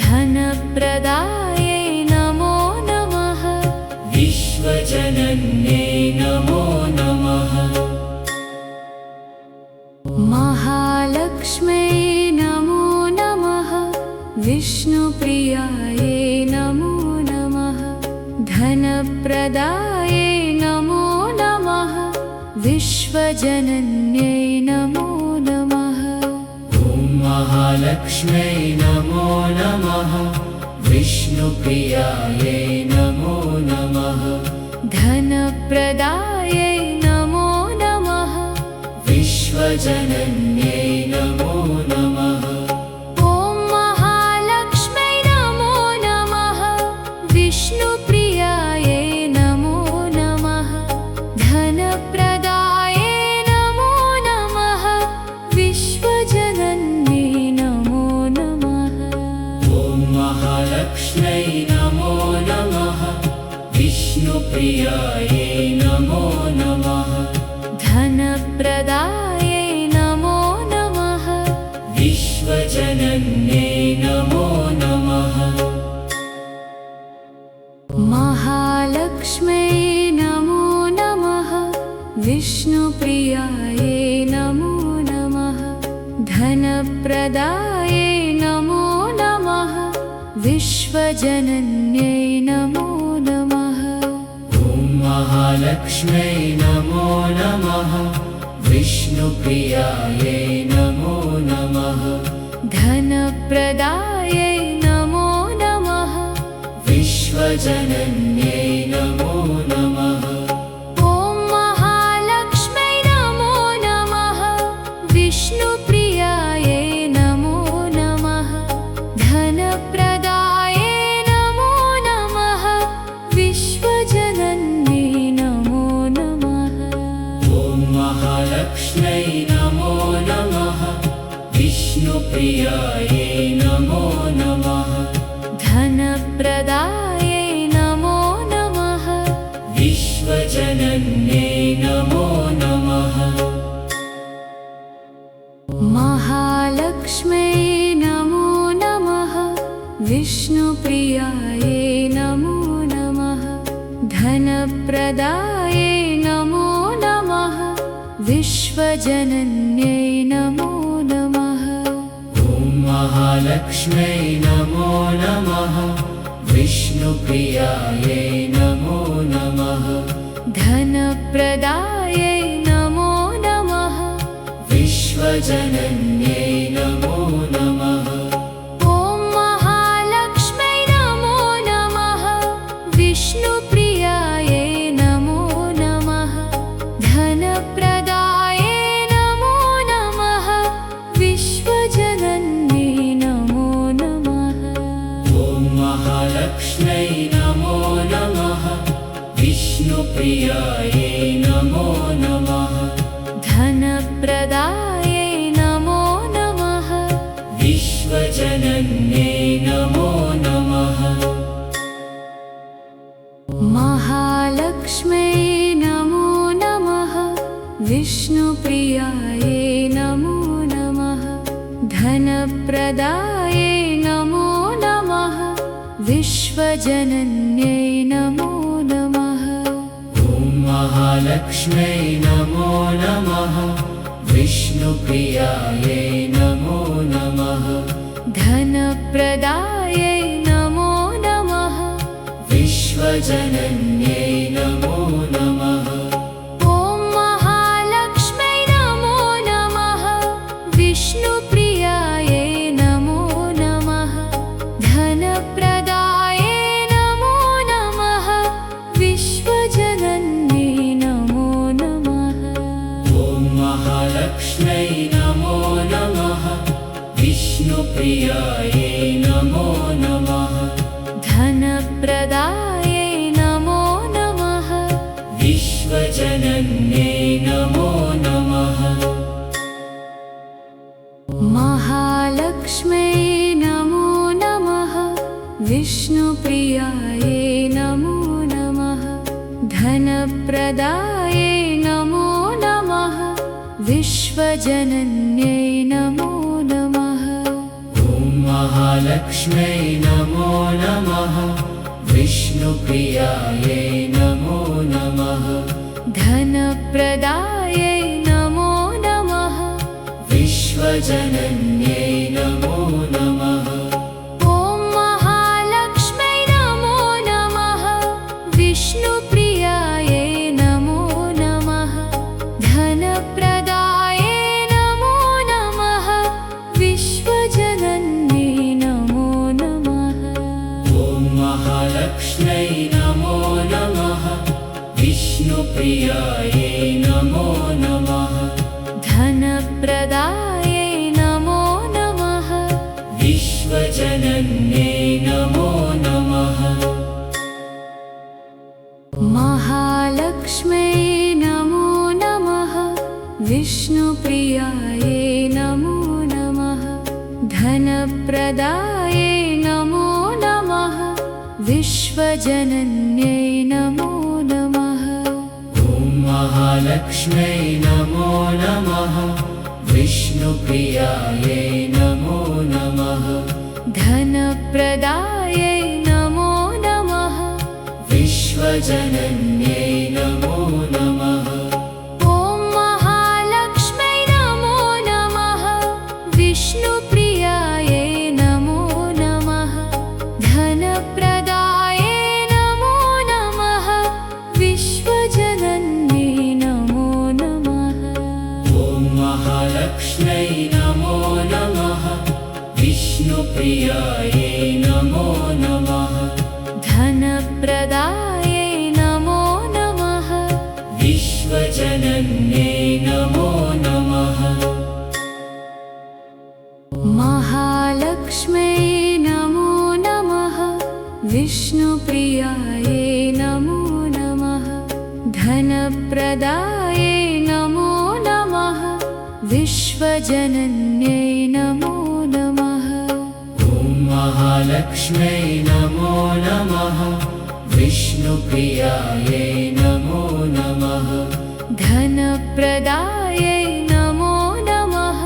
धनप्रदायै नमो नमः विश्वजनन्यै नमो नमः महालक्ष्म्यै नमो नमः विष्णुप्रियायै नमो नमः धनप्रदायै नमो नमः विश्वजनन्यै नमो नमः ॐ महालक्ष्म्यै नमो नमः विष्णुप्रियायै नमो नमः धनप्रदायै नमो नमः विश्वजनन्यै नमो नमः ॐ महालक्ष्म्यै नमो नमः विष्णुप्रियायै नमो नमः धनप्रदायै नमो नमः विश्वजनन्यै नमो नमः ॐ महालक्ष्म्यै नमो नमः विष्णुप्रियायै नमो नमः धनप्रदायै नमो नमः विश्वजनन्यै नमो नमः महालक्ष्म्यै नमो नमः विष्णुप्रियायै नमो नमः धनप्रदायै नमो नमः विश्वजनन्यै नमो नमः ॐ महालक्ष्म्यै नमो नमः विष्णुप्रियायै नमो नमः धनप्रदायै नमो नमः विश्वजनन्यै नमो नमः ॐ महालक्ष्म्यै नमो नमः विष्णुप्रियायै नमो नमः धनप्रदायै नमो नमः विश्व विश्वजनन्यै नमो नमः। ॐ महालक्ष्म्यै नमो नमः। विष्णुप्रियायै नमो नमः। धनप्रदायै नमो नमः। विश्वजनन्यै नमो नमः। महालक्ष्म्यै नमो नमः। विष्णुप्रियायै नमो नमः। धनप्रदायै नमो नमः। विश्वजनन्यै नमो नमः। ॐ महालक्ष्म्यै नमो नमः। विष्णुप्रियायै नमो नमः। धनप्रदायै नमो नमः। विश्वजनन्यै नमो नमः। ॐ महालक्ष्म्यै नमो नमः। विष्णुप्रियायै नमो नमः। धनप्रदायै नमो नमः। विश्वजनन्यै नमो नमः। ॐ महालक्ष्म्यै नमो नमः। विष्णुप्रियायै नमो नमः। धनप्रदायै नमो नमः। विश्वजनन्यै नमो नमः। महालक्ष्म्यै नमो नमः। विष्णुप्रियायै नमो नमः। धनप्रदायै नमो नमः। विश्वजनन्यै नमो नमः। ॐ महालक्ष्म्यै नमो नमः। विष्णुप्रियायै नमो नमः। धनप्रदायै नमो नमः। विश्वजनन्यै नमो नमः। ॐ महालक्ष्म्यै नमो नमः। विष्णुप्रियायै नमो नमः। धनप्रदायै नमो नमः। विश्वजनन्यै नमो नमः। ॐ महालक्ष्म्यै नमो नमः। विष्णुप्रियायै नमो नमः। धनप्रदायै नमो नमः। विश्वजनन्यै नमो नमः। महालक्ष्म्यै नमो नमः। विष्णुप्रियायै नमो नमः। धनप्रदायै नमो नमः। विश्वजनन्यै नमो नमः। ॐ महालक्ष्म्यै नमो नमः। विष्णुप्रियायै नमो नमः। धनप्रदायै नमो नमः। विश्वजनन्यै नमो नमः। ॐ महालक्ष्म्यै नमो नमः। विष्णुप्रियायै नमो नमः। धनप्रदायै नमो नमः। विश्वजनन्यै नमो नमः। ॐ महालक्ष्म्यै नमो नमः। विष्णुप्रियायै नमो नमः। धनप्रदायै नमो नमः। विश्वजनन्यै नमो नमः। महालक्ष्म्यै नमो नमः। विष्णुप्रियायै नमो नमः। धनप्रदायै नमो नमः। विश्वजनन्यै नमो नमः। ॐ महालक्ष्म्यै नमो नमः। विष्णुप्रियायै नमो नमः। धनप्रदायै नमो नमः। विश्वजनन्यै नमो नमः। ॐ महालक्ष्म्यै नमो नमः। विष्णुप्रियायै नमो नमः। धनप्रदायै नमो नमः। विश्वजनन्यै नमो नमः। ॐ महालक्ष्म्यै नमो नमः। विष्णुप्रियायै नमो नमः। धनप्रदायै नमो नमः। विश्वजनन्यै नमो नमः। महालक्ष्म्यै नमो नमः। विष्णुप्रियायै नमो धनप्रदाये नमो नमः विश्वजनन्यै नमो नमः ॐ महालक्ष्म्यै नमो नमः विष्णुप्रियायै नमो नमः धनप्रदाये नमो नमः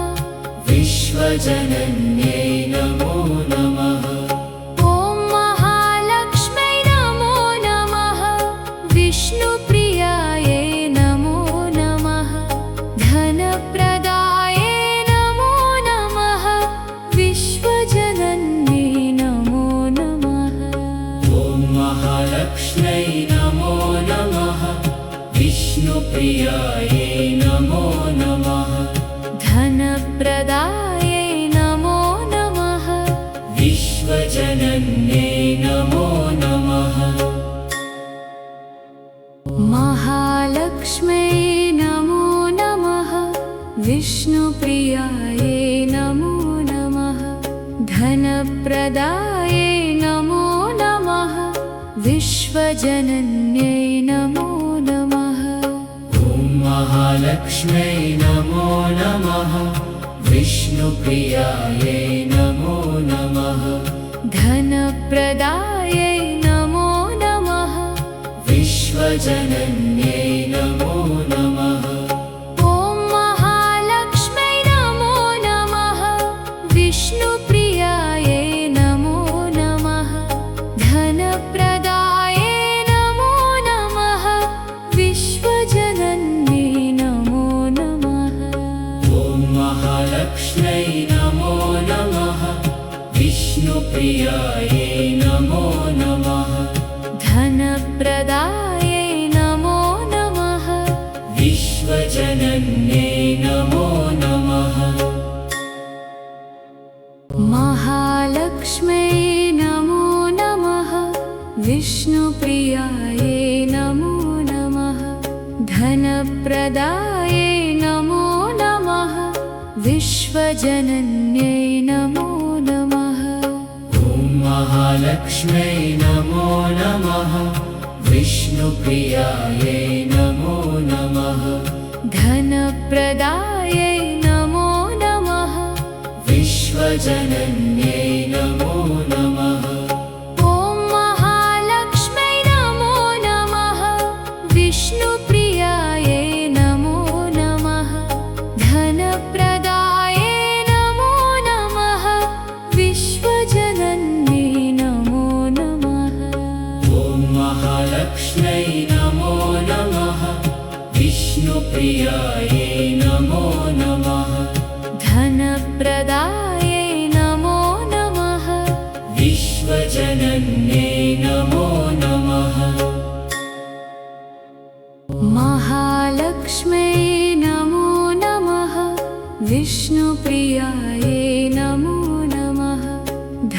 विश्वजनन्यै नमो नमः ॐ महालक्ष्म्यै नमो नमः विष्णुप्रियायै नमो नमः धनप्रदाये नमो नमः विश्वजनन्यै नमो नमः ॐ महालक्ष्म्यै नमो नमः विष्णुप्रियायै नमो नमः धनप्रदाये नमो नमः विश्वजनन्यै नमो नमः महालक्ष्म्यै नमो नमः विष्णुप्रियायै नमो नमः धनप्रदाये नमो नमः विश्वजनन्यै नमो नमः ॐ महालक्ष्म्यै नमो नमः विष्णुप्रियायै नमो नमः धनप्रदाये नमो नमः विश्वजनन्यै नमो नमः ॐ महालक्ष्म्यै नमो नमः विष्णुप्रियायै नमो नमः धनप्रदाये नमो नमः विश्वजनन्यै नमो नमः ॐ महालक्ष्म्यै नमो नमः विष्णुप्रियायै नमो नमः धनप्रदाये नमो नमः विश्वजनन्यै नमो नमः महालक्ष्म्यै नमो नमः विष्णुप्रियायै नमो नमः धनप्रदाये नमो नमः विश्वजनन्यै नमो नमः ॐ महालक्ष्म्यै नमो नमः विष्णुप्रियायै नमो नमः धनप्रदाये नमो नमः विश्वजनन्यै नमो नमः ॐ महालक्ष्म्यै नमो नमः विष्णुप्रियायै नमो नमः धनप्रदाये नमो नमः विश्वजनन्यै नमो नमः ॐ महालक्ष्म्यै नमो नमः विष्णुप्रियायै नमो नमः धनप्रदाये नमो नमः विश्वजनन्यै नमो नमः महालक्ष्म्यै नमो नमः विष्णुप्रियायै नमो नमः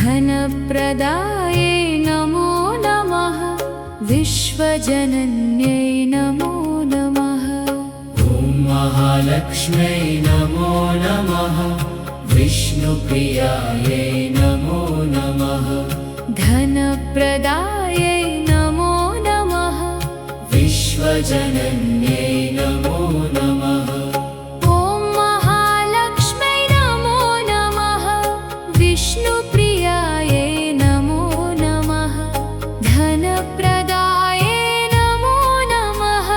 धनप्रदाये नमो नमः विश्वजनन्यै नमो नमः ॐ महालक्ष्म्यै नमो नमः विष्णुप्रियायै नमो नमः धनप्रदाये नमो नमः विश्वजनन्यै नमो नमः ॐ महालक्ष्म्यै नमो नमः विष्णुप्रियायै नमो नमः धनप्रदाये नमो नमः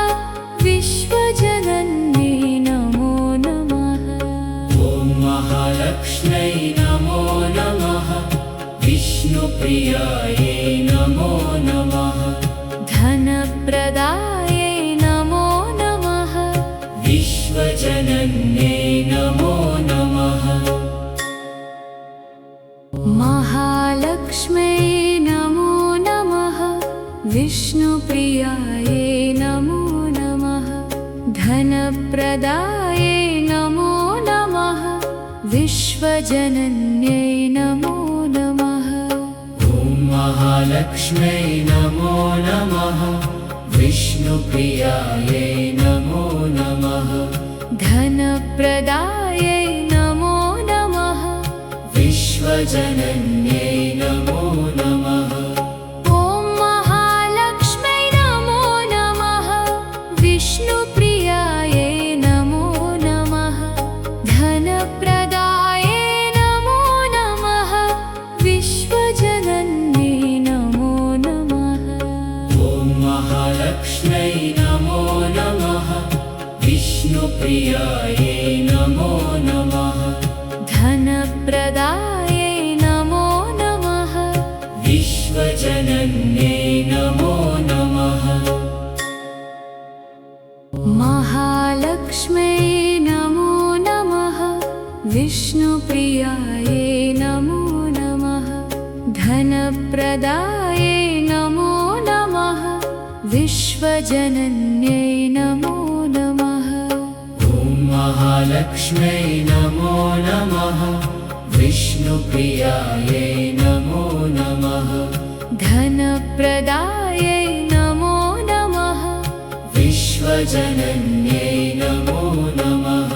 विश्वजनन्यै नमो नमः ॐ महालक्ष्म्यै नमो नमः विष्णुप्रियायै नमो नमः धनप्रदाये नमो नमः विश्वजनन्यै नमो नमः महालक्ष्म्यै नमो नमः विष्णुप्रियायै नमो नमः धनप्रदाये नमो नमः विश्वजनन्यै नमो नमः ॐ महालक्ष्म्यै नमो नमः विष्णुप्रियायै नमो नमः धनप्रदाये नमो नमः विश्वजनन्यै नमो नमः ॐ महालक्ष्म्यै नमो नमः विष्णु महालक्ष्म्यै नमो नमः विष्णुप्रियायै नमो नमः धनप्रदायै नमो नमः विश्वजनन्यै नमो नमः महालक्ष्म्यै नमो नमः विष्णुप्रियायै नमो नमः धनप्रदायै नमो नमः विश्वजनन्यै नमो नमः ॐ महालक्ष्म्यै नमो नमः विष्णुप्रियायै नमो नमः धनप्रदायै नमो नमः विश्वजनन्यै नमो नमः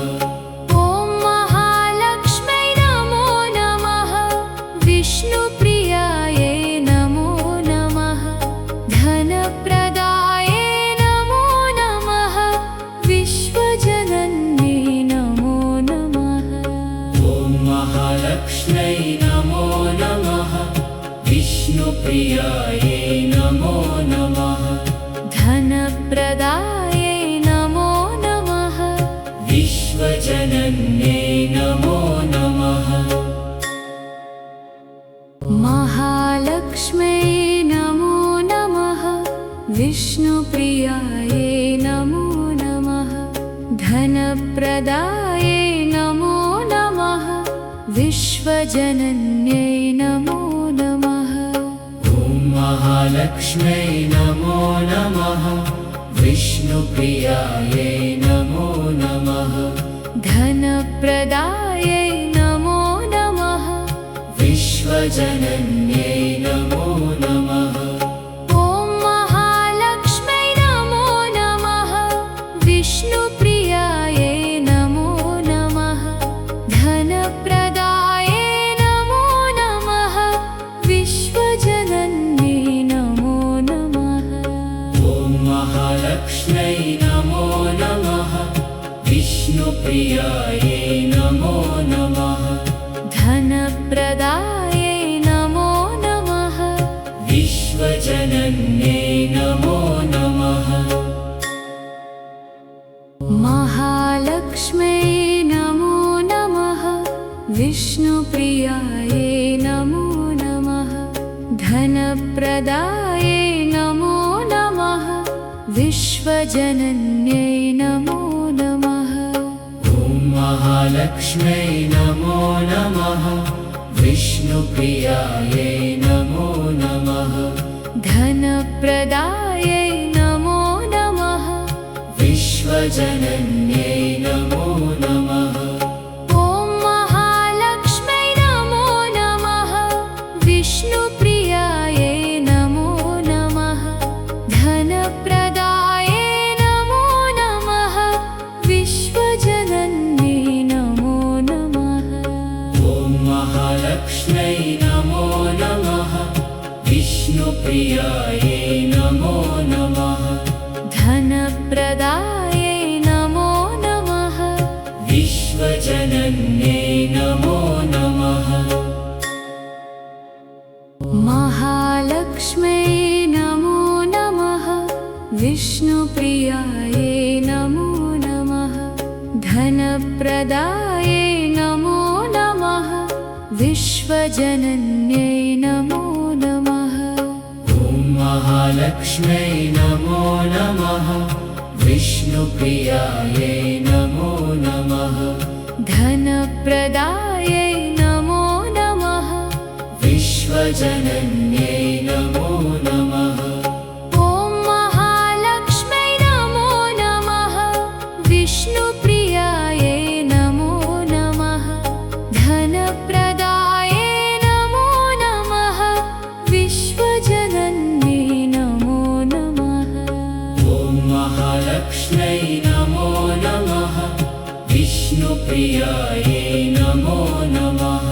ॐ महालक्ष्म्यै नमो नमः विष्णुप्रियायै नमो नमः धनप्रदायै नमो नमः विश्वजनन्यै नमो नमः ॐ महालक्ष्म्यै नमो नमः विष्णुप्रियायै नमो नमः धनप्रदायै नमो नमः विश्वजनन्यै नमो नमः महालक्ष्म्यै नमो नमः विष्णुप्रियायै नमो नमः धनप्रदायै नमो नमः विश्वजनन्यै नमो नमः ॐ महालक्ष्म्यै नमो नमः विष्णुप्रियायै नमो नमः धनप्रदायै नमो नमः विश्वजनन्यै नमो नमः ॐ महालक्ष्म्यै नमो नमः विष्णुप्रियायै नमो नमः धनप्रदायै नमो नमः विश्वजनन्यै नमो नमः ॐ महालक्ष्म्यै नमो नमः विष्णुप्रियायै नमो नमः धनप्रदायै नमो नमः विश्वजनन्यै नमो नमः महालक्ष्म्यै नमो नमः विष्णुप्रियायै नमो नमः धनप्रदायै नमो नमः विश्वजनन्यै नमो नमः ॐ महालक्ष्म्यै नमो नमः विष्णुप्रियायै नमो नमः धनप्रदायै नमो नमः विश्वजनन्यै नमो नमः ॐ महालक्ष्म्यै नमो नमः विष्णुप्रियायै नमो नमः धनप्रदायै नमो नमः विश्वजनन्यै नमो नमः ॐ महालक्ष्म्यै नमो नमः विष्णुप्रियायै नमो नमः धनप्रदायै नमो नमः विश्वजनन्यै नमो नमः महालक्ष्म्यै नमो नमः विष्णुप्रियायै नमो नमः धनप्रदायै नमो नमः विश्वजनन्यै नमो नमः ॐ महालक्ष्म्यै नमो नमः विष्णुप्रियायै नमो नमः धनप्रदायै नमो नमः विश्वजनन्यै नमो नमः ॐ महालक्ष्म्यै नमो नमः विष्णुप्रियायै नमो नमः धनप्रदायै नमो नमः विश्वजनन्यै नमो नमः ॐ महालक्ष्म्यै नमो नमः विष्णुप्रियायै नमो नमः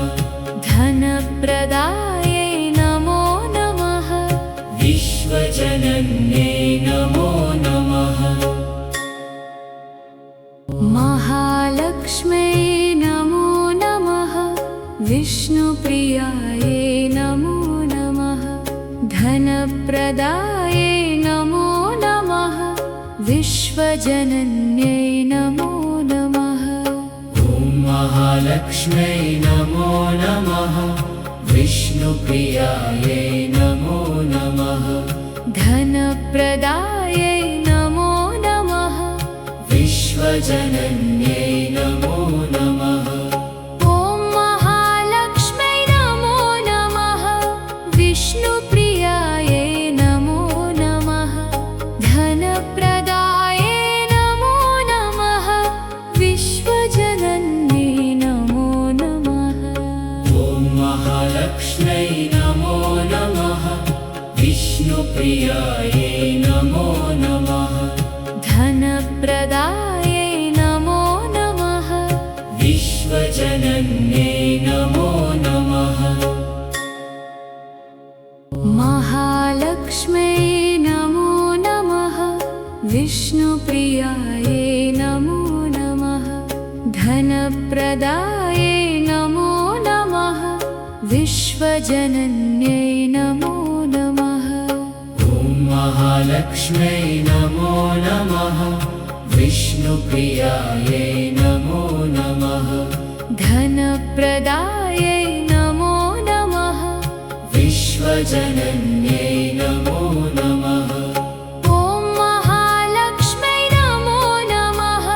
धनप्रदायै नमो नमः विश्वजनन्यै नमो नमः महालक्ष्म्यै नमो नमः विष्णुप्रियायै नमो नमः धनप्रदायै नमो नमः विश्वजनन्यै नमो नमः। ॐ महालक्ष्म्यै नमो नमः। विष्णुप्रियायै नमो नमः। धनप्रदायै नमो नमः। विश्वजनन्यै नमो नमः। ॐ महालक्ष्म्यै नमो नमः। विष्णुप्रियायै नमो नमः। धनप्रदायै नमो नमः। विश्वजनन्यै नमो नमः। ॐ महालक्ष्म्यै नमो नमः। विष्णुप्रियायै नमो नमः। धनप्रदायै नमो नमः। विश्वजनन्यै नमो नमः। महालक्ष्म्यै नमो नमः। विष्णुप्रियायै नमो नमः। धनप्रदायै नमो नमः। विश्वजनन्यै नमो नमः। ॐ महालक्ष्म्यै नमो नमः। विष्णुप्रियायै नमो नमः। धनप्रदायै नमो नमः। विश्वजनन्यै नमो नमः। ॐ महालक्ष्म्यै नमो नमः।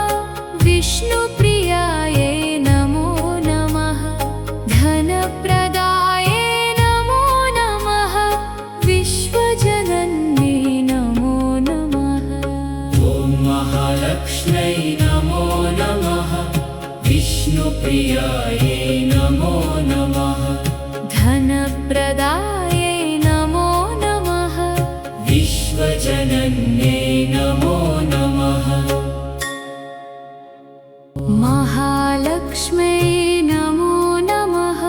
विष्णुप्रियायै नमो नमः। धनप्रदायै नमो नमः। विश्वजनन्यै नमो नमः। ॐ महालक्ष्म्यै नमो नमः। विष्णुप्रियायै नमो नमः। धनप्रदायै नमो नमः। विश्वजनन्यै नमो नमः। महालक्ष्म्यै नमो नमः।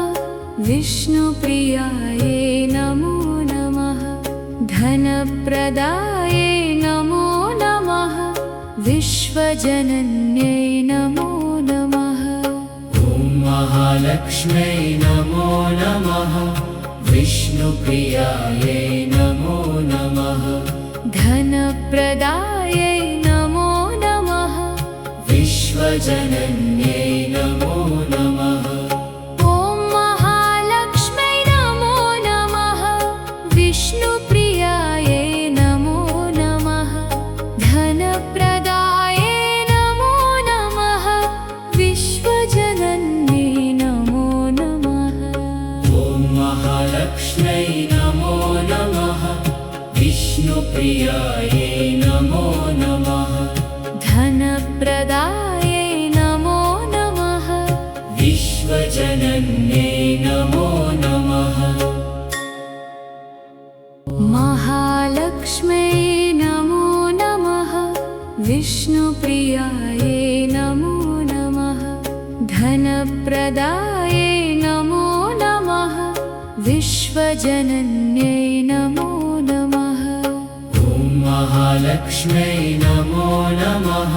विष्णुप्रियायै नमो नमः। धनप्रदायै नमो नमः। विश्वजनन्यै नमो नमः। ॐ महालक्ष्म्यै नमो नमः। विष्णुप्रियायै नमो नमः। धनप्रदायै नमो नमः। विश्वजनन्यै नमो नमः। ॐ महालक्ष्म्यै नमो नमः। विष्णुप्रियायै नमो नमः। धनप्रदायै नमो नमः। विश्वजनन्यै नमो नमः। ॐ महालक्ष्म्यै नमो नमः। विष्णुप्रियायै नमो नमः। धनप्रदायै नमो नमः। विश्वजनन्यै नमो नमः। महालक्ष्म्यै नमो नमः। विष्णुप्रियायै नमो नमः। धनप्रदायै नमो नमः। विश्वजनन्यै नमो नमः। ॐ महालक्ष्म्यै नमो नमः।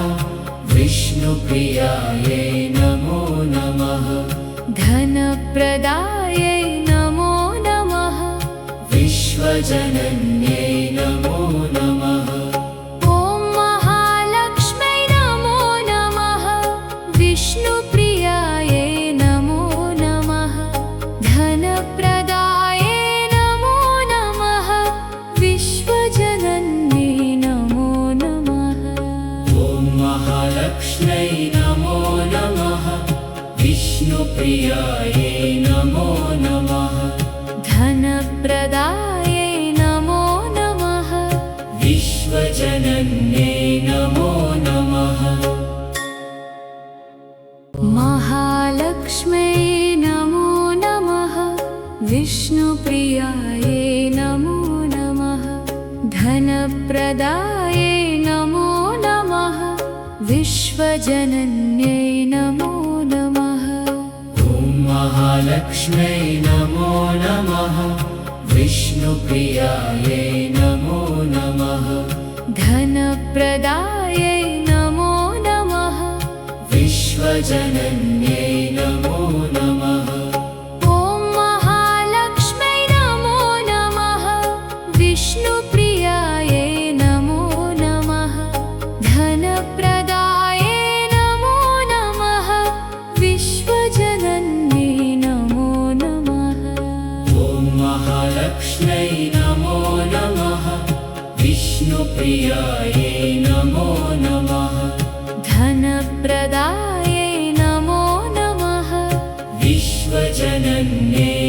विष्णुप्रियायै नमो नमः। धनप्रदायै नमो नमः। विश्वजनन्यै नमो नमः। ॐ महालक्ष्म्यै नमो नमः। विष्णुप्रियायै नमो नमः। धनप्रदायै नमो नमः। विश्वजनन्यै नमो नमः। ॐ महालक्ष्म्यै नमो नमः। विष्णुप्रियायै नमो नमः। धनप्रदायै नमो नमः। विश्वजनन्यै नमो नमः। महालक्ष्म्यै नमो नमः। विष्णुप्रियायै नमो नमः। धनप्रदायै नमो नमः। विश्वजनन्यै नमो नमः। ॐ महालक्ष्म्यै नमो नमः। विष्णुप्रियायै नमो नमः। धनप्रदायै नमो नमः। विश्वजनन्यै नमो नमः। ॐ महालक्ष्म्यै नमो नमः। विष्णुप्रियायै नमो नमः। विष्णुप्रियायै नमो नमः धनप्रदायै नमो नमः विश्वजनन्यै